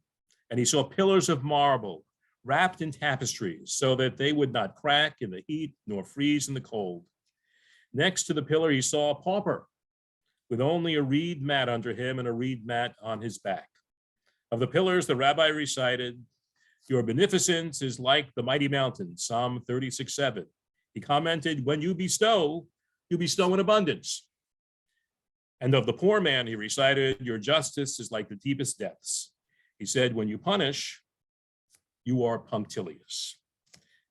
and he saw pillars of marble wrapped in tapestries so that they would not crack in the heat nor freeze in the cold. Next to the pillar, he saw a pauper with only a reed mat under him and a reed mat on his back. Of the pillars, the rabbi recited, "Your beneficence is like the mighty mountain," Psalm 36:7. He commented, "When you bestow in abundance." And of the poor man, he recited, "Your justice is like the deepest depths." He said, "When you punish, you are punctilious."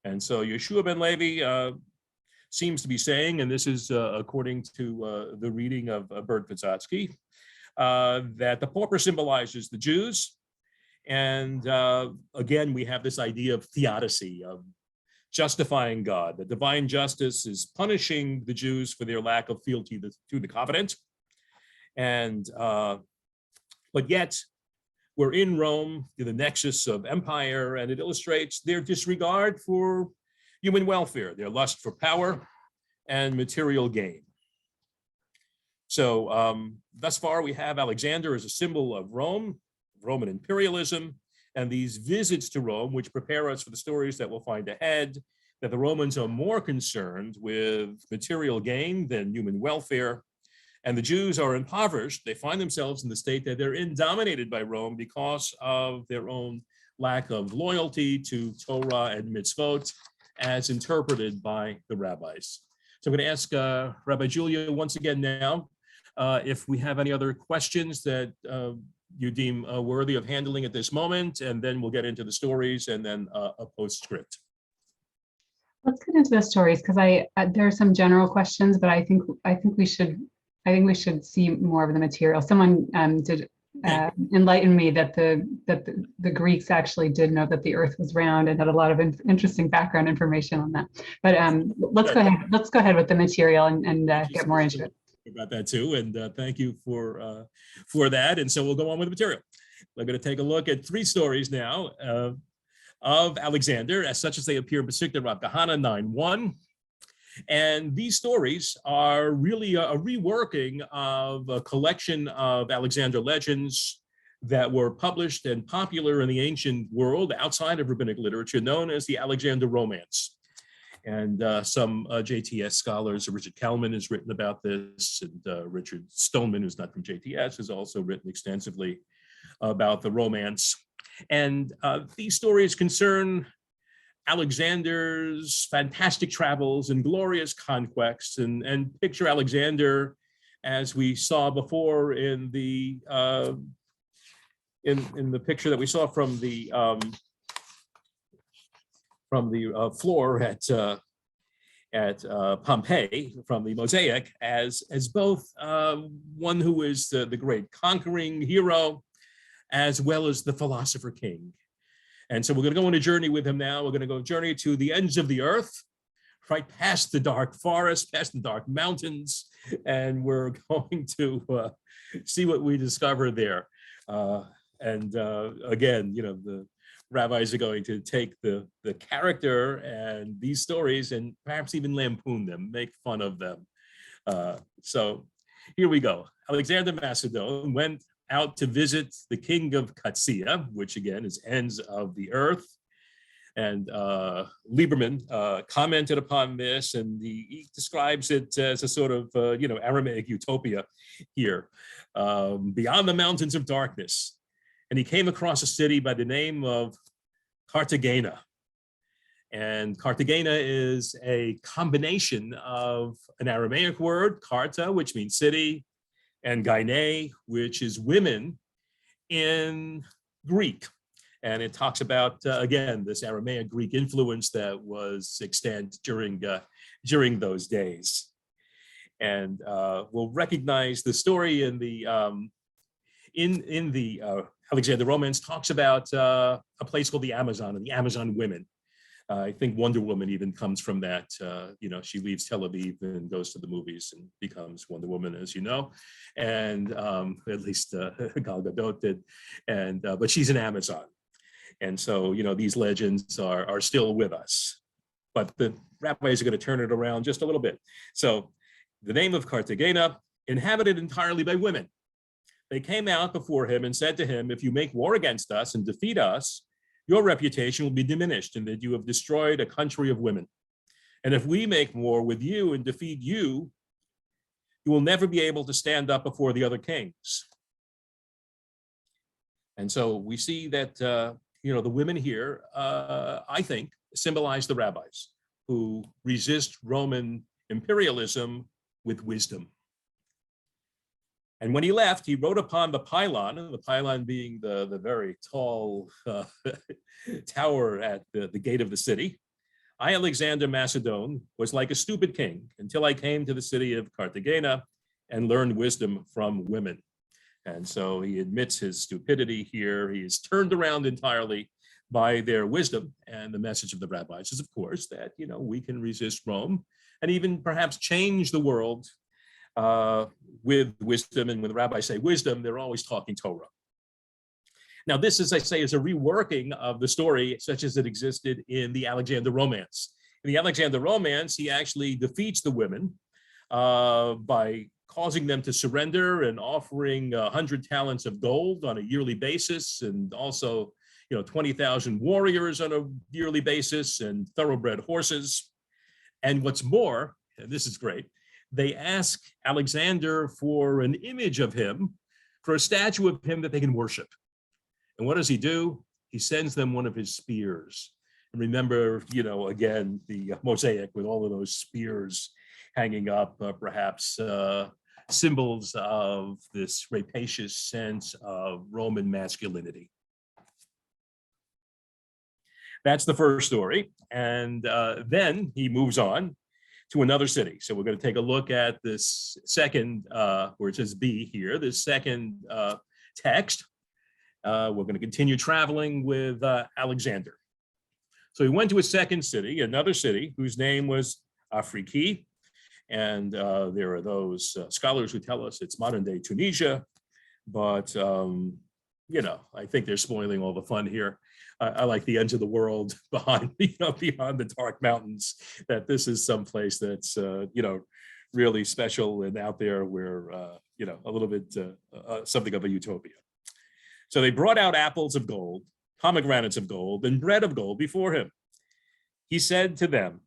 And so Yeshua ben Levi seems to be saying, and this is according to the reading of Bert Vitsatsky, that the pauper symbolizes the Jews. And again, we have this idea of theodicy, of justifying God. The divine justice is punishing the Jews for their lack of fealty to the covenant. And but yet we're in Rome, the nexus of empire, and it illustrates their disregard for human welfare, their lust for power and material gain. So thus far, we have Alexander as a symbol of Rome, Roman imperialism, and these visits to Rome, which prepare us for the stories that we'll find ahead, that the Romans are more concerned with material gain than human welfare. And the Jews are impoverished. They find themselves in the state that they're in, dominated by Rome because of their own lack of loyalty to Torah and mitzvot, as interpreted by the rabbis. So I'm going to ask Rabbi Julia once again now, if we have any other questions that you deem worthy of handling at this moment, and then we'll get into the stories and then a postscript. Let's get into the stories, because there are some general questions, but I think we should see more of the material. Someone did enlighten me that the Greeks actually did know that the Earth was round and had a lot of interesting background information on that. But let's go ahead with the material and get more into it. About that too, and thank you for that. And so we'll go on with the material. We're going to take a look at three stories now of Alexander, as such as they appear in Pesikdat Rav Kahana 9:1. And these stories are really a reworking of a collection of Alexander legends that were published and popular in the ancient world outside of rabbinic literature, known as the Alexander Romance. And some JTS scholars, Richard Kalman has written about this, and Richard Stoneman, who's not from JTS, has also written extensively about the romance. And these stories concern Alexander's fantastic travels and glorious conquests, and picture Alexander, as we saw before in the in the picture that we saw from the floor at Pompeii, from the mosaic, as both one who is the great conquering hero, as well as the philosopher king. And so we're going to go on a journey with him now. We're going to go journey to the ends of the earth, right past the dark forest, past the dark mountains, and we're going to see what we discover there. Again, you know, the rabbis are going to take the character and these stories and perhaps even lampoon them, make fun of them. So here we go. Alexander Macedon went out to visit the king of Katsia, which again is ends of the earth. And Lieberman commented upon this, and he describes it as a sort of, you know, Aramaic utopia here, beyond the mountains of darkness. And he came across a city by the name of Cartagena. And Cartagena is a combination of an Aramaic word, Carta, which means city, and Gyne, which is women in Greek. And it talks about, again, this Aramaic Greek influence that was extant during those days. And we'll recognize the story in the Alexander Romance talks about a place called the Amazon and the Amazon women. I think Wonder Woman even comes from that. You know, she leaves Tel Aviv and goes to the movies and becomes Wonder Woman, as you know. And at least Gal Gadot did. And but she's an Amazon. And so, you know, these legends are still with us. But the rabbis are going to turn it around just a little bit. So the name of Cartagena, inhabited entirely by women. They came out before him and said to him, if you make war against us and defeat us, your reputation will be diminished in that you have destroyed a country of women. And if we make war with you and defeat you, you will never be able to stand up before the other kings. And so we see that, you know, the women here, I think, symbolize the rabbis who resist Roman imperialism with wisdom. And when he left, he wrote upon the pylon being the very tall tower at the gate of the city. I, Alexander Macedon, was like a stupid king until I came to the city of Cartagena and learned wisdom from women. And so he admits his stupidity here. He is turned around entirely by their wisdom. And the message of the rabbis is, of course, that, you know, we can resist Rome and even perhaps change the world with wisdom. And when the rabbis say wisdom, they're always talking Torah. Now, this, as I say, is a reworking of the story such as it existed in the Alexander Romance. In the Alexander Romance, he actually defeats the women by causing them to surrender and offering 100 talents of gold on a yearly basis, and also, you know, 20,000 warriors on a yearly basis and thoroughbred horses. And what's more, and this is great, they ask Alexander for an image of him, for a statue of him that they can worship. And what does he do? He sends them one of his spears. And remember, you know, again, the mosaic with all of those spears hanging up, perhaps symbols of this rapacious sense of Roman masculinity. That's the first story. And then he moves on to another city. So we're going to take a look at this second, where it says B here, this second text. We're going to continue traveling with Alexander. So he went to a second city, another city, whose name was Afriki. And there are those scholars who tell us it's modern day Tunisia, but you know, I think they're spoiling all the fun here. I like the ends of the world behind, you know, beyond the dark mountains, that this is someplace that's, you know, really special and out there where, you know, a little bit something of a utopia. So they brought out apples of gold, pomegranates of gold, and bread of gold before him. He said to them,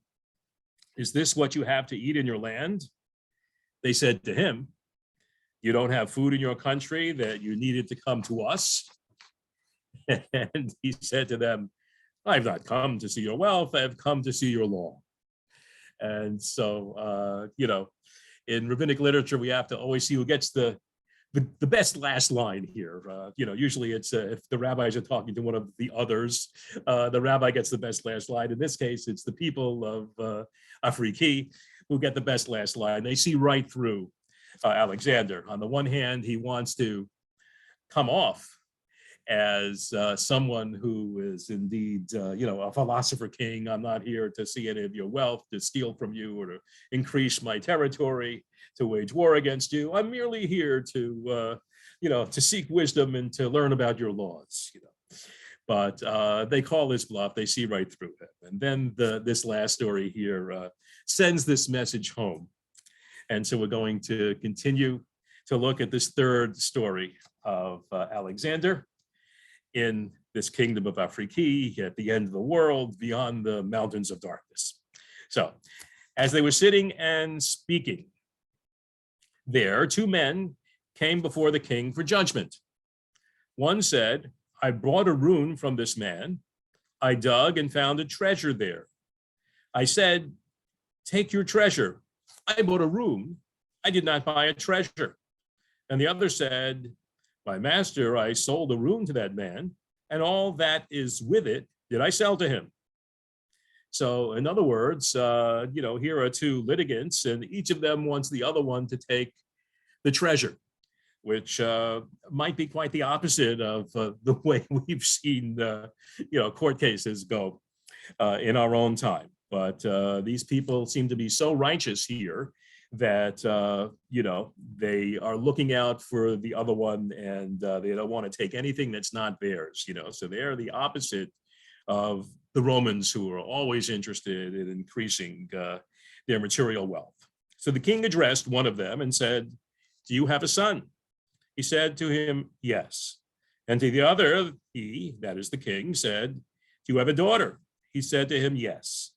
"Is this what you have to eat in your land?" They said to him, "You don't have food in your country that you needed to come to us?" And he said to them, "I've not come to see your wealth, I've come to see your law." And so, you know, in rabbinic literature, we have to always see who gets the the best last line here. Usually it's if the rabbis are talking to one of the others, the rabbi gets the best last line. In this case, it's the people of Afriki who get the best last line. They see right through Alexander. On the one hand, he wants to come off as someone who is indeed, a philosopher king. I'm not here to see any of your wealth, to steal from you, or to increase my territory, to wage war against you. I'm merely here to, to seek wisdom and to learn about your laws. But they call his bluff. They see right through him. And then this last story here sends this message home. And so we're going to continue to look at this third story of Alexander in this kingdom of Afriki at the end of the world, beyond the mountains of darkness. So as they were sitting and speaking, there 2 men came before the king for judgment. One said, I brought a rune from this man. I dug and found a treasure there. I said, take your treasure. I bought a rune. I did not buy a treasure. And the other said, my master, I sold a rune to that man, and all that is with it did I sell to him. So in other words, here are 2 litigants, and each of them wants the other one to take the treasure, which might be quite the opposite of the way we've seen, court cases go in our own time. But these people seem to be so righteous here that, they are looking out for the other one, and they don't want to take anything that's not theirs, So they're the opposite of the Romans, who are always interested in increasing their material wealth. So the king addressed one of them and said, do you have a son? He said to him, yes. And to the other, he, that is the king, said, do you have a daughter? He said to him, yes.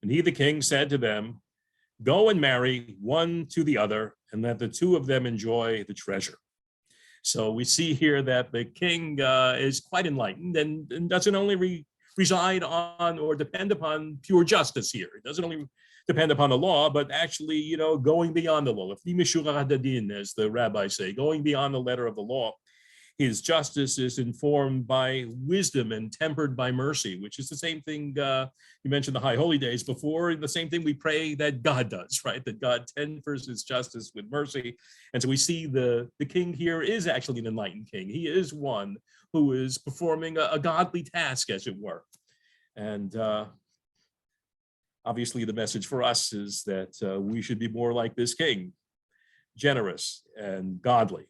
And he, the king, said to them, go and marry one to the other, and let the 2 of them enjoy the treasure. So we see here that the king is quite enlightened and doesn't only reside on or depend upon pure justice here. It doesn't only depend upon the law, but actually, going beyond the law. As the rabbis say, going beyond the letter of the law. His justice is informed by wisdom and tempered by mercy, which is the same thing, you mentioned the high holy days before, the same thing we pray that God does, right? That God tempers his justice with mercy. And so we see the king here is actually an enlightened king. He is one who is performing a godly task, as it were. And obviously the message for us is that we should be more like this king, generous and godly.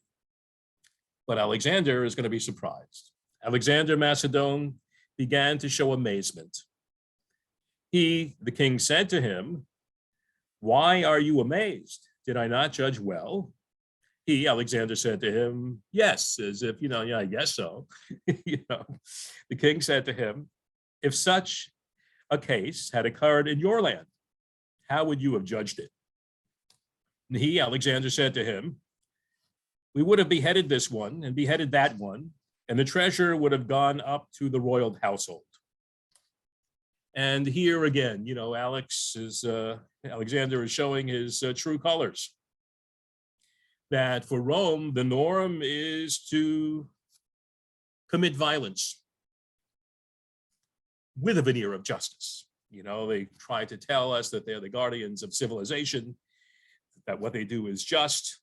But Alexander is going to be surprised. Alexander Macedon began to show amazement. He, the king, said to him, why are you amazed? Did I not judge well? He, Alexander, said to him, yes, as if, yeah, I guess so. The king said to him, if such a case had occurred in your land, how would you have judged it? And he, Alexander, said to him, we would have beheaded this one and beheaded that one, and the treasure would have gone up to the royal household. And here again, Alexander is showing his true colors. That for Rome, the norm is to commit violence with a veneer of justice. They try to tell us that they're the guardians of civilization, that what they do is just.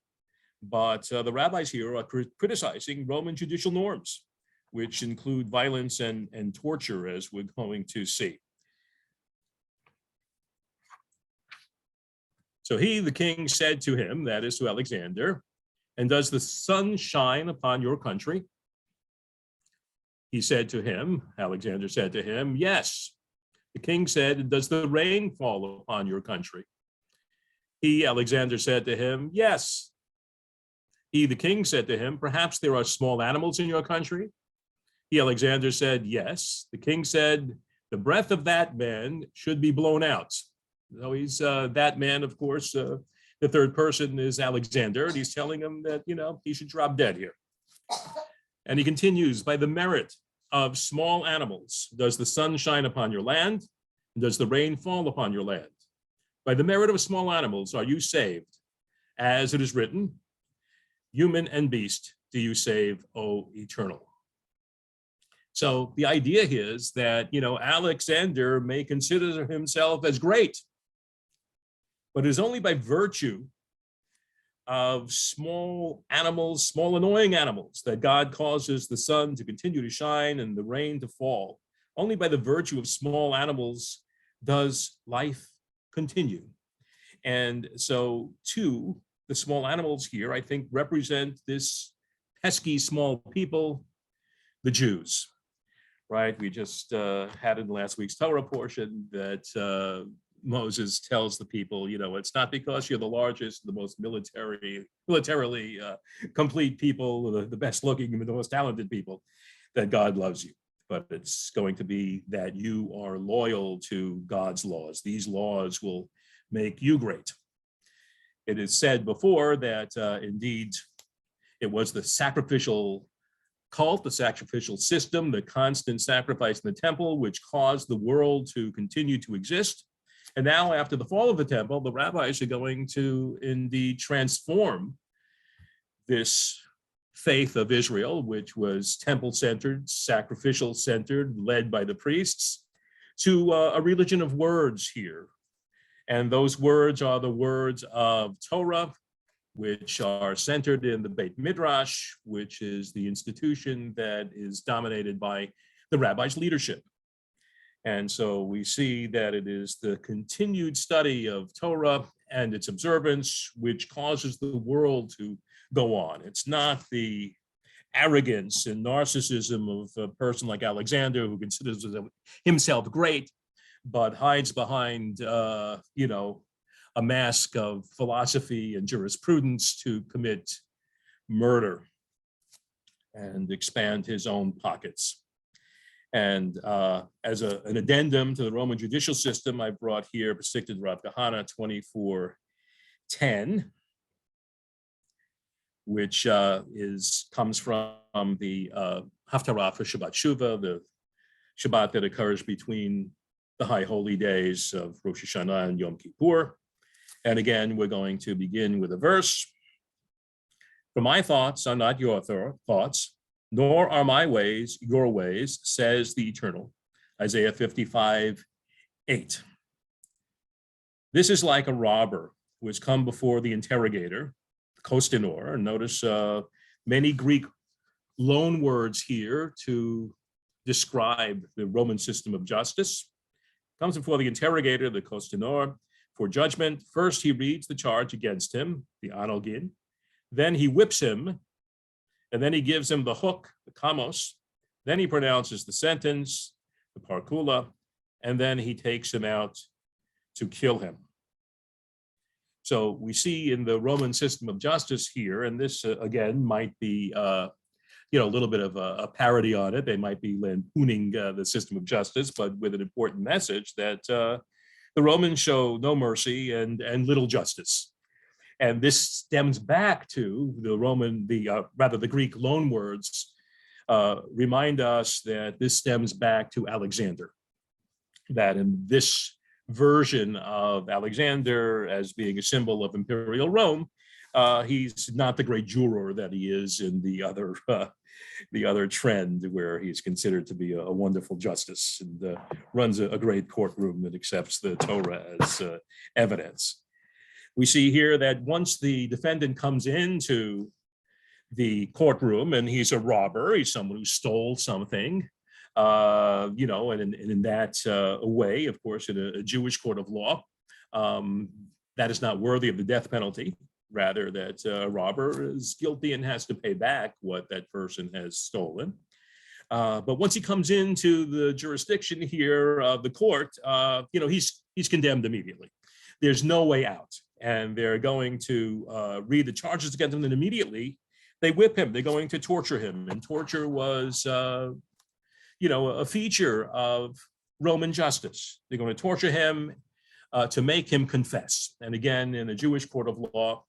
But the rabbis here are criticizing Roman judicial norms, which include violence and torture, as we're going to see. So he, the king, said to him, that is to Alexander, and does the sun shine upon your country? He said to him, Alexander said to him, yes. The king said, does the rain fall upon your country? He, Alexander, said to him, yes. He, the king, said to him, perhaps there are small animals in your country? He, Alexander, said, yes. The king said, the breath of that man should be blown out. So he's that man, of course, the third person is Alexander, and he's telling him that, he should drop dead here. And he continues, by the merit of small animals, does the sun shine upon your land? And does the rain fall upon your land? By the merit of small animals are you saved, as it is written, human and beast, do you save, O Eternal? So the idea is that, Alexander may consider himself as great, but it is only by virtue of small animals, small annoying animals, that God causes the sun to continue to shine and the rain to fall. Only by the virtue of small animals does life continue. And so too, the small animals here, I think, represent this pesky small people, the Jews, right? We just had in last week's Torah portion that Moses tells the people, it's not because you're the largest, the most militarily complete people, the best looking, the most talented people, that God loves you. But it's going to be that you are loyal to God's laws. These laws will make you great. It is said before that indeed it was the sacrificial cult, the sacrificial system, the constant sacrifice in the temple, which caused the world to continue to exist. And now, after the fall of the temple, the rabbis are going to indeed transform this faith of Israel, which was temple-centered, sacrificial-centered, led by the priests, to a religion of words here. And those words are the words of Torah, which are centered in the Beit Midrash, which is the institution that is dominated by the rabbis' leadership. And so we see that it is the continued study of Torah and its observance which causes the world to go on. It's not the arrogance and narcissism of a person like Alexander, who considers himself great, but hides behind, a mask of philosophy and jurisprudence to commit murder and expand his own pockets. And as an addendum to the Roman judicial system, I brought here Pesicted Rav Kahana 2410, which comes from the Haftarah for Shabbat Shuvah, the Shabbat that occurs between the high holy days of Rosh Hashanah and Yom Kippur. And again, we're going to begin with a verse. For my thoughts are not your thoughts, nor are my ways your ways, says the Eternal. Isaiah 55:8. This is like a robber who has come before the interrogator, Kostenor. Notice many Greek loan words here to describe the Roman system of justice. Comes before the interrogator, the Kostenor, for judgment. First, he reads the charge against him, the analgin. Then he whips him, and then he gives him the hook, the kamos. Then he pronounces the sentence, the parkula, and then he takes him out to kill him. So we see in the Roman system of justice here, and this again might be a little bit of a parody on it. They might be lampooning the system of justice, but with an important message that the Romans show no mercy and little justice. And this stems back to the Greek loan words remind us that this stems back to Alexander, that in this version of Alexander as being a symbol of imperial Rome, he's not the great juror that he is in the other trend, where he's considered to be a wonderful justice and runs a great courtroom that accepts the Torah as evidence. We see here that once the defendant comes into the courtroom and he's a robber, he's someone who stole something, and in that way, of course, in a Jewish court of law, that is not worthy of the death penalty. Rather, that a robber is guilty and has to pay back what that person has stolen. But once he comes into the jurisdiction here of the court, he's condemned immediately. There's no way out. And they're going to read the charges against him, and immediately they whip him. They're going to torture him. And torture was, a feature of Roman justice. They're going to torture him to make him confess. And again, in a Jewish court of law,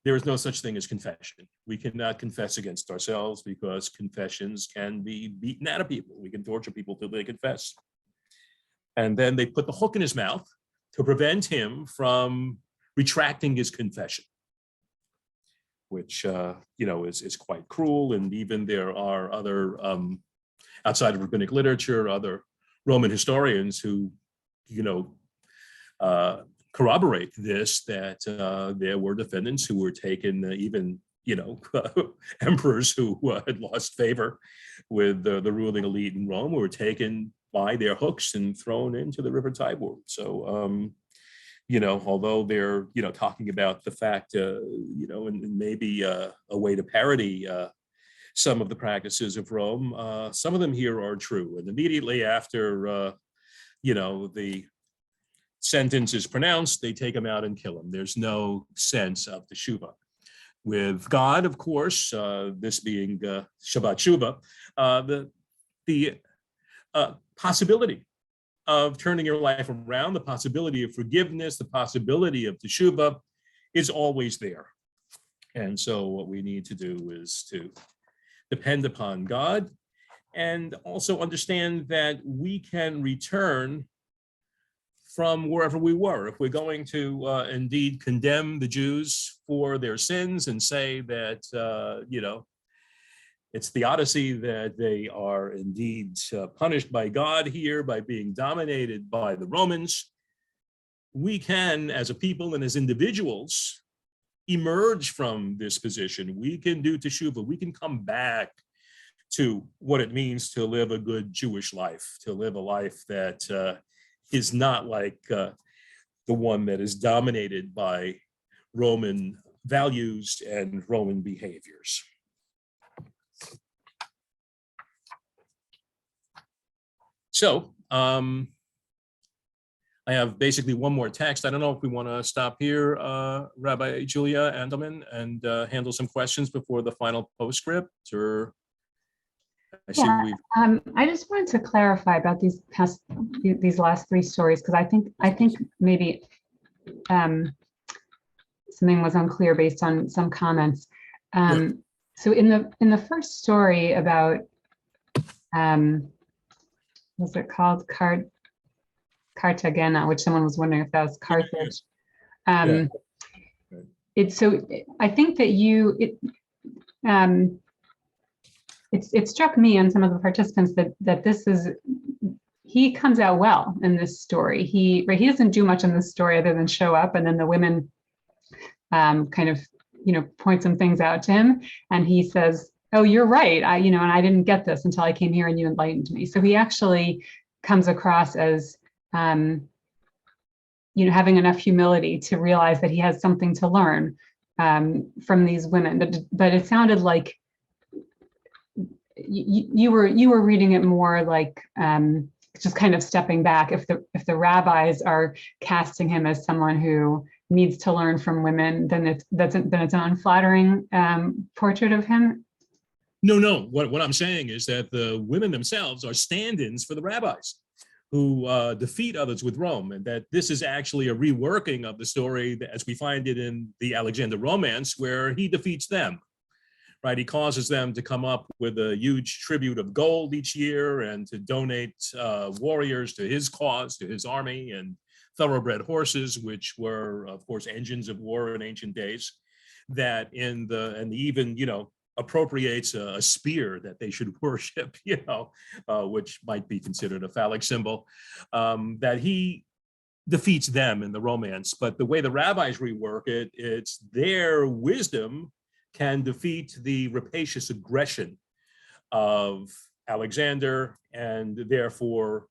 there is no such thing as confession. We cannot confess against ourselves because confessions can be beaten out of people. We can torture people till they confess. And then they put the hook in his mouth to prevent him from retracting his confession. which is quite cruel. And even there are other outside of rabbinic literature, other Roman historians who corroborate this, that there were defendants who were taken, even emperors who had lost favor with the ruling elite in Rome, who were taken by their hooks and thrown into the river Tiber. So although they're talking about the fact and maybe a way to parody some of the practices of Rome, some of them here are true. And immediately after the sentence is pronounced, they take him out and kill him. There's no sense of teshuva. With God, of course, this being Shabbat Shuvah, the possibility of turning your life around, the possibility of forgiveness, the possibility of teshuva is always there. And so what we need to do is to depend upon God and also understand that we can return from wherever we were. If we're going to indeed condemn the Jews for their sins and say that, it's theodicy that they are indeed punished by God here by being dominated by the Romans, we can, as a people and as individuals, emerge from this position. We can do teshuva. We can come back to what it means to live a good Jewish life, to live a life that is not like the one that is dominated by Roman values and Roman behaviors. So I have basically one more text. I don't know if we want to stop here, Rabbi Julia Andelman, and handle some questions before the final postscript, or I see we've. I just wanted to clarify about these last three stories, because I think maybe something was unclear based on some comments. So in the first story about what's it called, Cartagena, which someone was wondering if that was Carthage. It's so I think that it struck me and some of the participants that this is, he comes out well in this story. He doesn't do much in this story other than show up, and then the women kind of point some things out to him, and he says, "Oh, you're right. And I didn't get this until I came here and you enlightened me." So he actually comes across as having enough humility to realize that he has something to learn from these women. But it sounded like you were reading it more like just kind of stepping back. If the rabbis are casting him as someone who needs to learn from women, then it's an unflattering portrait of him. No. What I'm saying is that the women themselves are stand-ins for the rabbis who defeat others with Rome, and that this is actually a reworking of the story as we find it in the Alexander romance, where he defeats them. Right, he causes them to come up with a huge tribute of gold each year and to donate warriors to his cause, to his army, and thoroughbred horses, which were, of course, engines of war in ancient days. That and even appropriates a spear that they should worship, which might be considered a phallic symbol. That he defeats them in the romance, but the way the rabbis rework it, it's their wisdom can defeat the rapacious aggression of Alexander and therefore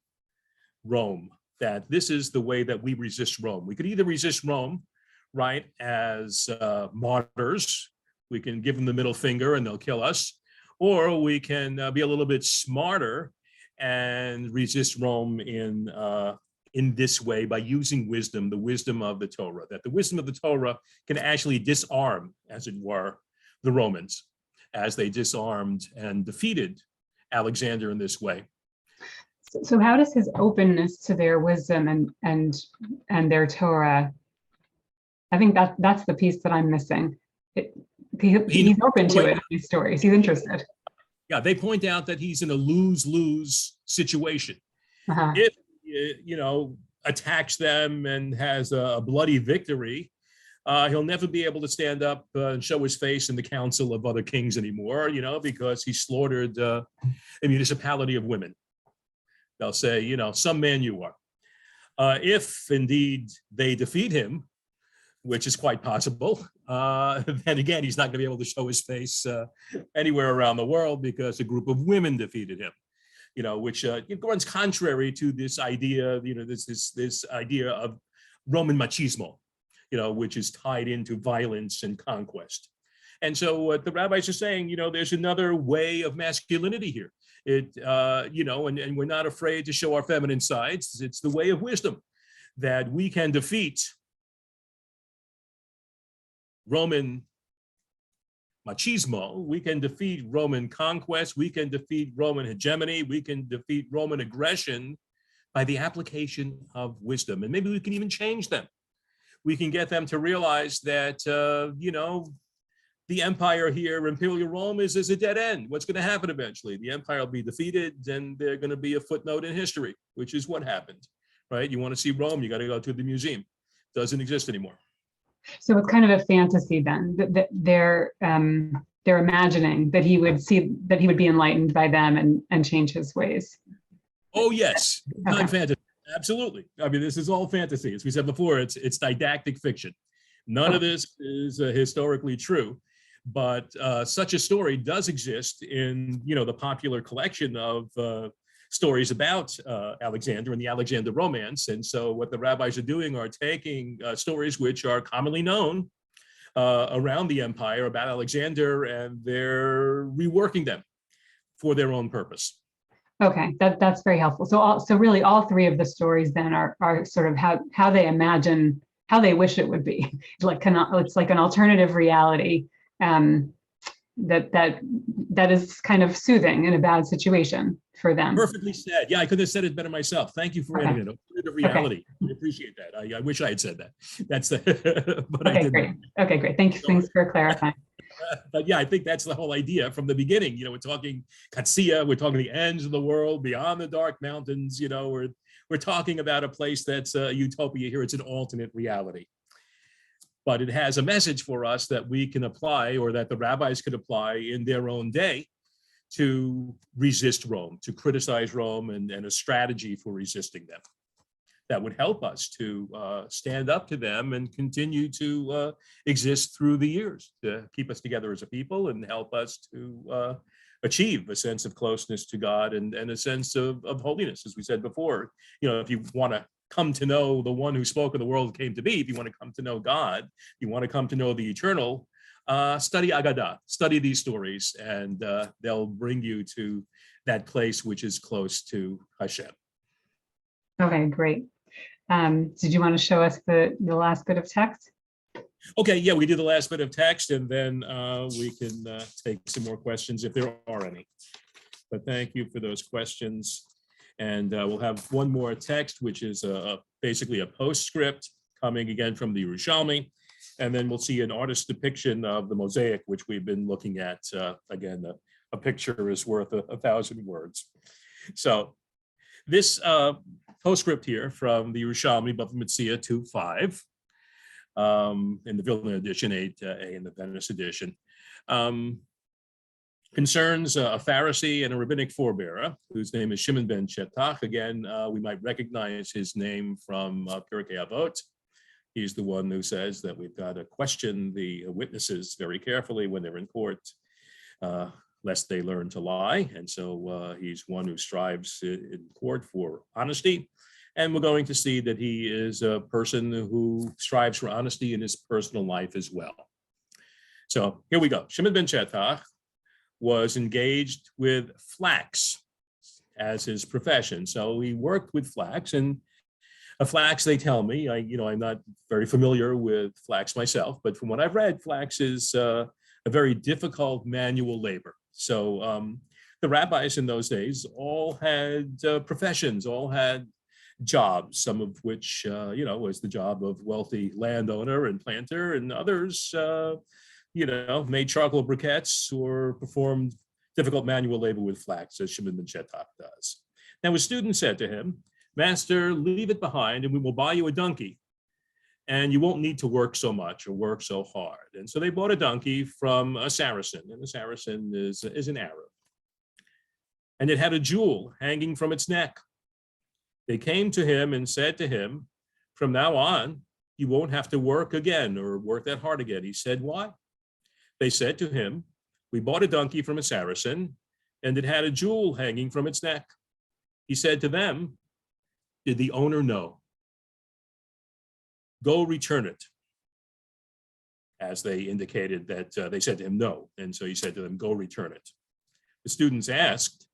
Rome. That this is the way that we resist Rome. We could either resist Rome, right, as martyrs. We can give them the middle finger and they'll kill us, or we can be a little bit smarter and resist Rome in this way by using wisdom, the wisdom of the Torah. That the wisdom of the Torah can actually disarm, as it were, the Romans, as they disarmed and defeated Alexander in this way. So how does his openness to their wisdom and their Torah, I think that's the piece that I'm missing. He's open to it in these stories. He's interested. Yeah, they point out that he's in a lose-lose situation. If attacks them and has a bloody victory, He'll never be able to stand up and show his face in the council of other kings anymore, because he slaughtered a municipality of women. They'll say, some man you are. If indeed they defeat him, which is quite possible, then again, he's not going to be able to show his face anywhere around the world because a group of women defeated him, which runs contrary to this idea, this idea of Roman machismo, which is tied into violence and conquest. And so what the rabbis are saying, there's another way of masculinity here. And we're not afraid to show our feminine sides. It's the way of wisdom that we can defeat Roman machismo, we can defeat Roman conquest, we can defeat Roman hegemony, we can defeat Roman aggression by the application of wisdom. And maybe we can even change them. We can get them to realize that, the empire here, Imperial Rome, is a dead end. What's going to happen eventually? The empire will be defeated, and they're going to be a footnote in history, which is what happened, right? You want to see Rome, you got to go to the museum. It doesn't exist anymore. So it's kind of a fantasy then, that they're imagining that he would be enlightened by them and change his ways. Oh yes, Okay. fantasy. Absolutely. I mean, this is all fantasy. As we said before, it's didactic fiction. None of this is historically true, but such a story does exist in the popular collection of stories about Alexander and the Alexander romance. And so what the rabbis are doing are taking stories which are commonly known around the empire about Alexander, and they're reworking them for their own purpose. Okay, that's very helpful. So really all three of the stories then are sort of how they imagine, how they wish it would be. It's like an alternative reality that is kind of soothing in a bad situation for them. Perfectly said. Yeah, I couldn't have said it better myself. Thank you for Okay. adding it. Alternative reality. I appreciate that. I wish I had said that. That's the. But Okay, I didn't. great. Okay, great. Thanks for clarifying. But yeah, I think that's the whole idea from the beginning. We're talking Katsia, we're talking the ends of the world, beyond the dark mountains. We're talking about a place that's a utopia here. It's an alternate reality. But it has a message for us that we can apply, or that the rabbis could apply in their own day, to resist Rome, to criticize Rome, and a strategy for resisting them that would help us to stand up to them and continue to exist through the years, to keep us together as a people and help us to achieve a sense of closeness to God and a sense of holiness. As we said before, if you want to come to know the one who spoke and the world came to be, if you want to come to know God, you want to come to know the eternal, study Agadah, study these stories, and they'll bring you to that place which is close to Hashem. Okay, great. Did you want to show us the last bit of text? Okay, yeah, we do the last bit of text, and then we can take some more questions if there are any. But thank you for those questions. And we'll have one more text, which is basically a postscript coming again from the Yerushalmi. And then we'll see an artist's depiction of the mosaic, which we've been looking at. Again, a picture is worth 1,000 words. So this postscript here from the Yerushalmi, Bava Metzia 2.5, in the Vilna edition, 8a in the Venice edition, concerns a Pharisee and a rabbinic forebearer whose name is Shimon ben Chetach. Again, we might recognize his name from Pirkei Avot. He's the one who says that we've got to question the witnesses very carefully when they're in court, lest they learn to lie. And so he's one who strives in court for honesty. And we're going to see that he is a person who strives for honesty in his personal life as well. So here we go. Shimon ben Chetach was engaged with flax as his profession. So he worked with flax, and flax, they tell me, I'm not very familiar with flax myself, but from what I've read, flax is a very difficult manual labor. So the rabbis in those days all had professions, all had jobs, some of which, was the job of wealthy landowner and planter, and others, made charcoal briquettes or performed difficult manual labor with flax, as Shimon ben Chetach does. Now, his student said to him, "Master, leave it behind and we will buy you a donkey." and you won't need to work so much or work so hard. And so they bought a donkey from a Saracen, and the Saracen is an Arab. And it had a jewel hanging from its neck. They came to him and said to him, from now on, you won't have to work again or work that hard again. He said, why? They said to him, we bought a donkey from a Saracen, and it had a jewel hanging from its neck. He said to them, did the owner know? Go return it. As they indicated that they said to him no. And so he said to them, go return it. The students asked,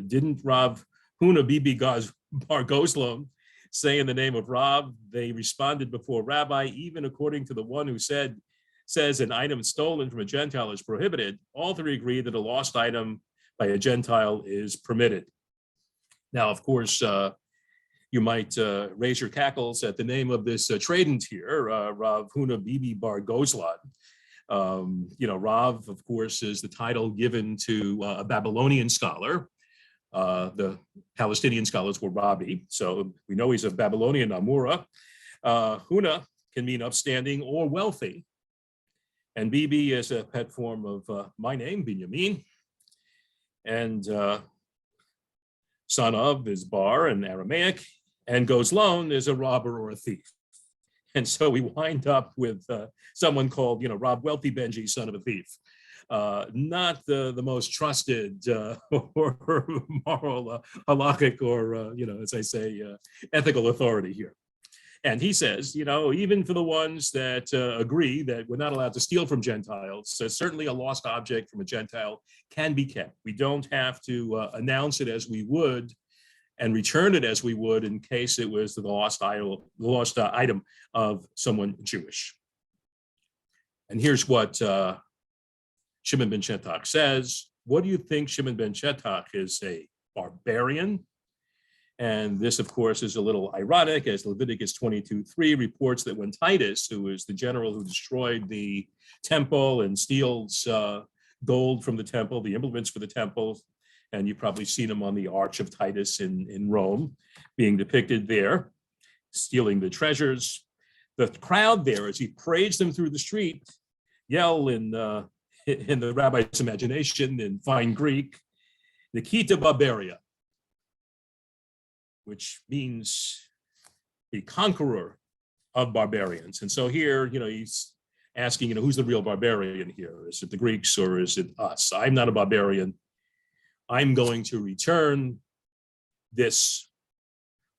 didn't Rav Huna Bibi Bar Gozlom say in the name of Rav? They responded before Rabbi, even according to the one who says an item stolen from a Gentile is prohibited, all three agree that a lost item by a Gentile is permitted. Now, of course, you might raise your cackles at the name of this tradent here, Rav Huna Bibi Bar Gozlan. Rav, of course, is the title given to a Babylonian scholar. The Palestinian scholars were Rabbi, so we know he's of Babylonian Amura. Huna can mean upstanding or wealthy. And Bibi is a pet form of my name, Binyamin. And son of is Bar in Aramaic, and Gozlon is a robber or a thief. And so we wind up with someone called, Rob Wealthy Benji, son of a thief. Not the most trusted or moral, halakhic, or, as I say, ethical authority here. And he says, even for the ones that agree that we're not allowed to steal from Gentiles, certainly a lost object from a Gentile can be kept. We don't have to announce it as we would and return it as we would in case it was the lost item of someone Jewish. And here's what Shimon ben Shetach says. What do you think Shimon ben Shetach is a barbarian? And this, of course, is a little ironic, as Leviticus 22:3 reports that when Titus, who is the general who destroyed the temple and steals gold from the temple, the implements for the temple, and you've probably seen him on the Arch of Titus in Rome, being depicted there, stealing the treasures. The crowd there, as he parades them through the street, yell in the rabbi's imagination in fine Greek, Nikita Barbaria, which means the conqueror of barbarians. And so here, he's asking, who's the real barbarian here? Is it the Greeks or is it us? I'm not a barbarian. I'm going to return this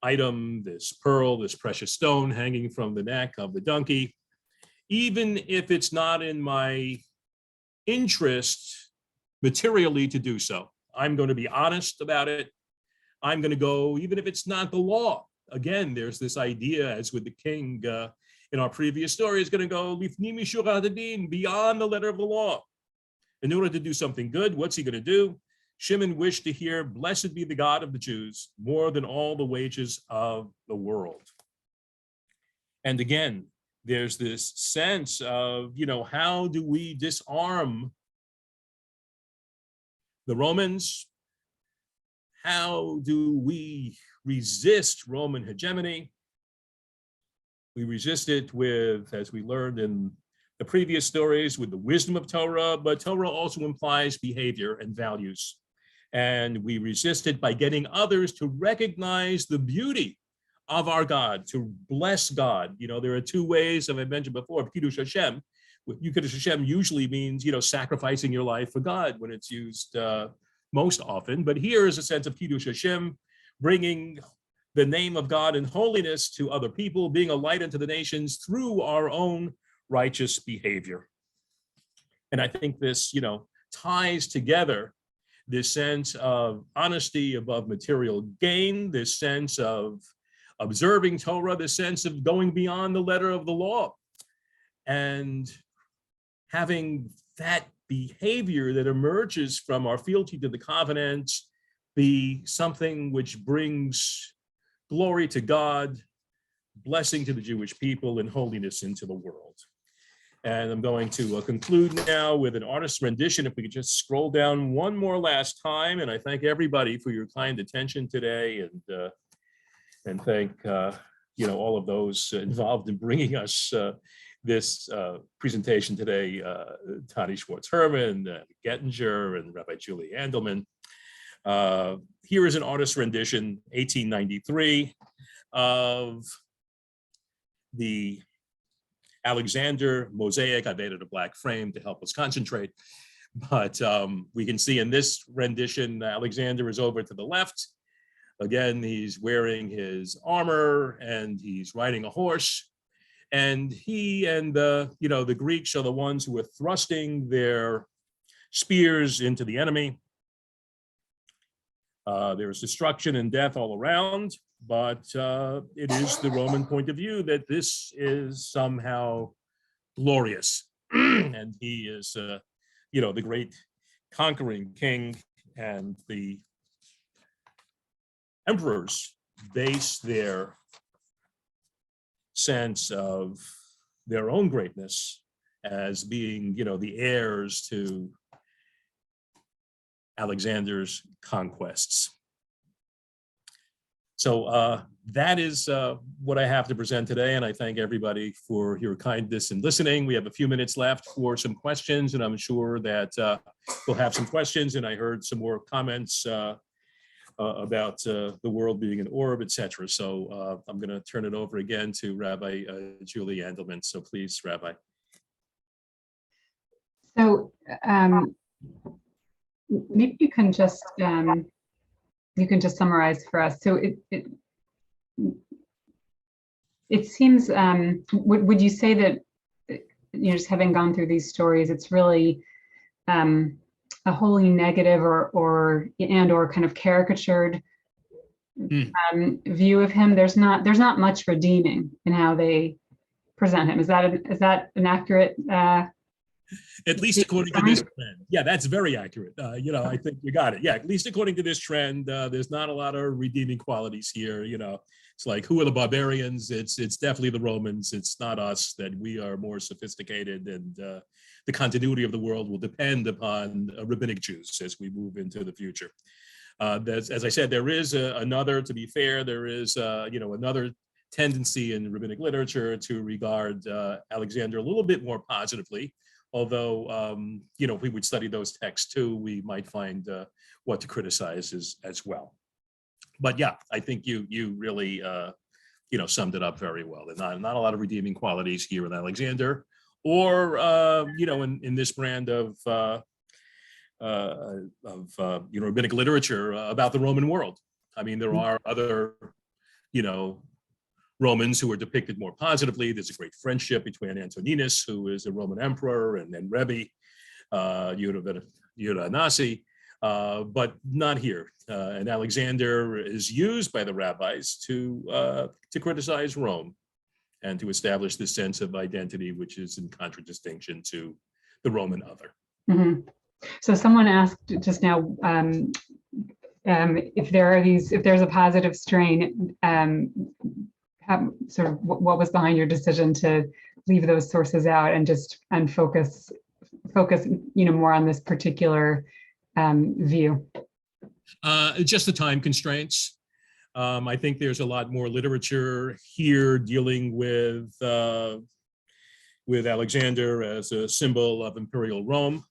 item, this pearl, this precious stone hanging from the neck of the donkey, even if it's not in my interest materially to do so. I'm going to be honest about it. I'm going to go, even if it's not the law. Again, there's this idea, as with the king in our previous story, is going to go beyond the letter of the law. In order to do something good, what's he going to do? Shimon wished to hear, blessed be the God of the Jews, more than all the wages of the world. And again, there's this sense of, how do we disarm the Romans? How do we resist Roman hegemony? We resist it with, as we learned in the previous stories, with the wisdom of Torah, but Torah also implies behavior and values. And we resist it by getting others to recognize the beauty of our God, to bless God. There are two ways, as I mentioned before, Kiddush Hashem. Kiddush Hashem usually means, sacrificing your life for God when it's used most often. But here is a sense of Kiddush Hashem, bringing the name of God in holiness to other people, being a light unto the nations through our own righteous behavior. And I think this, ties together this sense of honesty above material gain, this sense of observing Torah, this sense of going beyond the letter of the law, and having that behavior that emerges from our fealty to the covenant be something which brings glory to God, blessing to the Jewish people, and holiness into the world. And I'm going to conclude now with an artist's rendition. If we could just scroll down one more last time. And I thank everybody for your kind attention today, and thank all of those involved in bringing us this presentation today, Tani Schwartz-Herman, Gettinger, and Rabbi Julie Andelman. Here is an artist's rendition, 1893, of the Alexander mosaic. I've added a black frame to help us concentrate, but we can see in this rendition, Alexander is over to the left. Again, he's wearing his armor and he's riding a horse. And he and the Greeks are the ones who are thrusting their spears into the enemy. There's destruction and death all around, but it is the Roman point of view that this is somehow glorious. And he is, the great conquering king, and the emperors base their sense of their own greatness as being, the heirs to Alexander's conquests. So that is what I have to present today, and I thank everybody for your kindness in listening. We have a few minutes left for some questions, and I'm sure that we'll have some questions, and I heard some more comments about the world being an orb, etc. So I'm going to turn it over again to Rabbi Julie Andelman. So please, Rabbi. So maybe you can just summarize for us. So it seems, would you say that, just having gone through these stories, it's really a wholly negative or kind of caricatured view of him? There's not much redeeming in how they present him. Is that an accurate? At least according to this trend. Yeah, that's very accurate. I think you got it. Yeah, at least according to this trend, there's not a lot of redeeming qualities here. It's like, who are the barbarians? It's definitely the Romans. It's not us, that we are more sophisticated, and the continuity of the world will depend upon rabbinic Jews as we move into the future. As I said, there is to be fair, there is another tendency in rabbinic literature to regard Alexander a little bit more positively. Although, if we would study those texts too, we might find what to criticize as well. But yeah, I think you really, summed it up very well. There's not a lot of redeeming qualities here with Alexander, or, in this brand of rabbinic literature about the Roman world. I mean, there are other, Romans who are depicted more positively. There's a great friendship between Antoninus, who is a Roman emperor, and then Rebbe, Yehuda Anasi, but not here. And Alexander is used by the rabbis to criticize Rome and to establish this sense of identity, which is in contradistinction to the Roman other. Mm-hmm. So someone asked just now, if there's a positive strain, sort of what was behind your decision to leave those sources out and focus more on this particular view? Just the time constraints. I think there's a lot more literature here dealing with Alexander as a symbol of imperial Rome.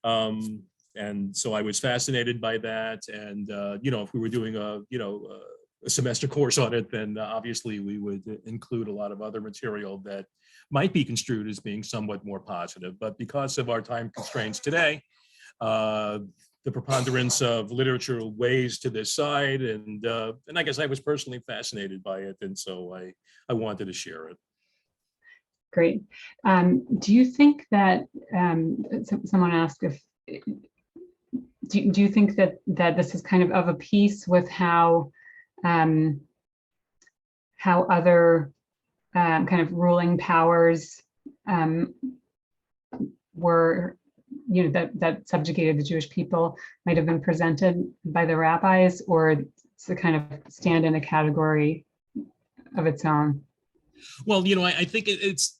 And so I was fascinated by that. And, if we were doing a semester course on it, then obviously we would include a lot of other material that might be construed as being somewhat more positive. But because of our time constraints today, the preponderance of literature weighs to this side, and I guess I was personally fascinated by it, and so I wanted to share it. Great. Do you think that someone asked if do you think that this is kind of a piece with how other kind of ruling powers were, that subjugated the Jewish people, might have been presented by the rabbis, or to kind of stand in a category of its own? Well, I think it's,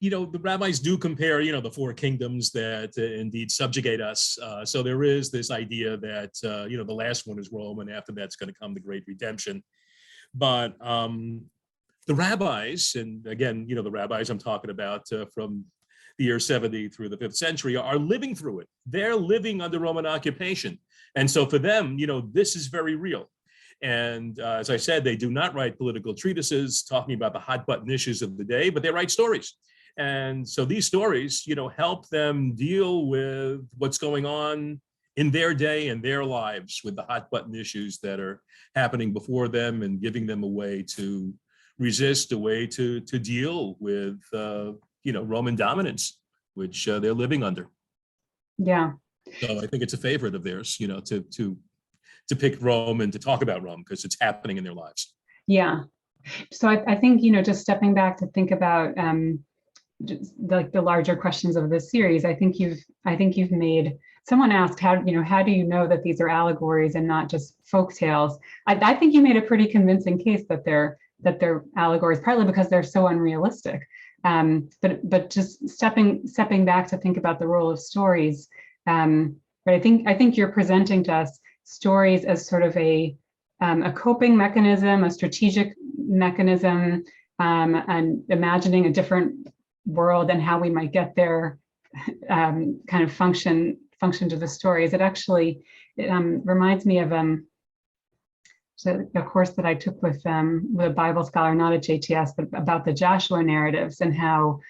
the rabbis do compare, the four kingdoms that indeed subjugate us. So there is this idea that, the last one is Rome, and after that's going to come the great redemption. But the rabbis, and again, the rabbis I'm talking about from the year 70 through the 5th century are living through it. They're living under Roman occupation. And so for them, this is very real. And as I said, they do not write political treatises talking about the hot button issues of the day, but they write stories. And so these stories, help them deal with what's going on in their day and their lives with the hot button issues that are happening before them, and giving them a way to resist, a way to deal with, Roman dominance, which they're living under. Yeah. So I think it's a favorite of theirs, to pick Rome and to talk about Rome because it's happening in their lives. Yeah. So I think, just stepping back to think about just like the larger questions of this series, I think you've made, someone asked how do you know that these are allegories and not just folk tales? I think you made a pretty convincing case that they're allegories, partly because they're so unrealistic. But just stepping back to think about the role of stories, but I think you're presenting to us stories as sort of a coping mechanism, a strategic mechanism, and imagining a different world and how we might get there, kind of function to the stories. It actually reminds me of a course that I took with a Bible scholar, not at JTS, but about the Joshua narratives and how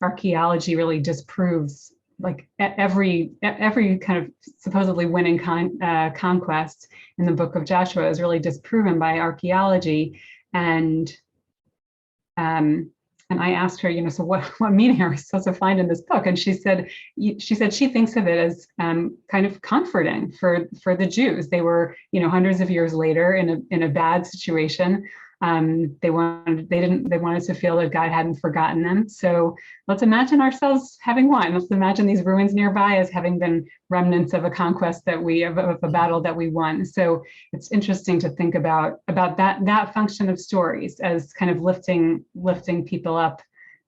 archaeology really disproves like every kind of supposedly winning conquest in the book of Joshua is really disproven by archaeology. And I asked her, so what meaning are we supposed to find in this book? And she said she thinks of it as kind of comforting for the Jews. They were, hundreds of years later in a bad situation. They wanted to feel that God hadn't forgotten them. So let's imagine ourselves having won. Let's imagine these ruins nearby as having been remnants of a conquest of a battle that we won. So it's interesting to think about that function of stories as kind of lifting people up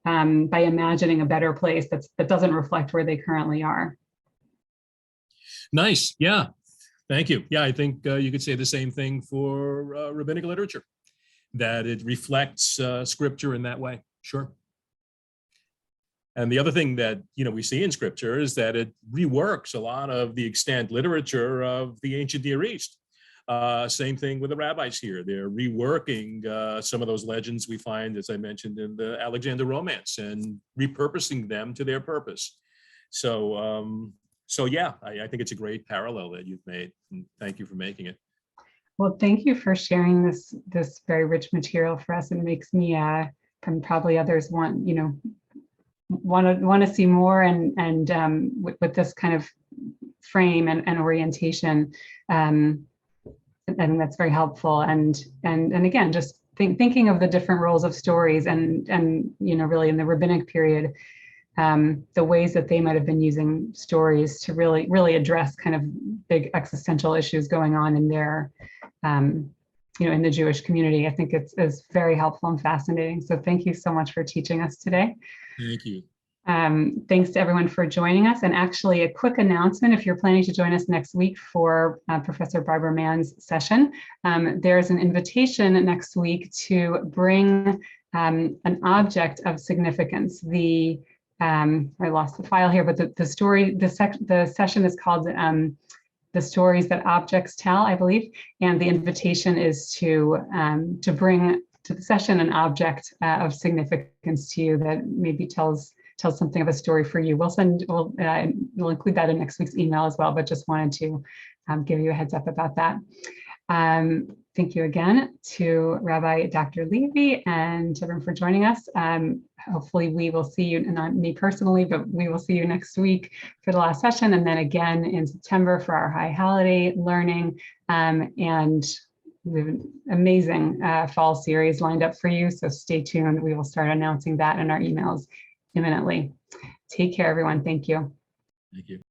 by imagining a better place that doesn't reflect where they currently are. Nice. Yeah. Thank you. Yeah, I think you could say the same thing for rabbinic literature, that it reflects scripture in that way. Sure. And the other thing that we see in scripture is that it reworks a lot of the extant literature of the ancient Near East. Same thing with the rabbis here. They're reworking some of those legends we find, as I mentioned, in the Alexander Romance, and repurposing them to their purpose. So yeah, I think it's a great parallel that you've made, and thank you for making it. Well, thank you for sharing this very rich material for us. It makes me and probably others want to see more, and with this kind of frame and orientation. I think that's very helpful. And again, just thinking of the different roles of stories and really in the rabbinic period, the ways that they might have been using stories to really address kind of big existential issues going on in their in the Jewish community. I think it's very helpful and fascinating. So thank you so much for teaching us today. Thank you. Thanks to everyone for joining us. And actually a quick announcement, if you're planning to join us next week for Professor Barbara Mann's session, there's an invitation next week to bring an object of significance. I lost the file here, but the session is called The Stories That Objects Tell, I believe. And the invitation is to bring to the session an object of significance to you that maybe tells something of a story for you. We'll include that in next week's email as well, but just wanted to give you a heads up about that. Thank you again to Rabbi Dr. Levy and everyone for joining us. Hopefully we will see you, not me personally, but we will see you next week for the last session, and then again in September for our high holiday learning. And we have an amazing fall series lined up for you, so stay tuned. We will start announcing that in our emails imminently. Take care, everyone. Thank you. Thank you.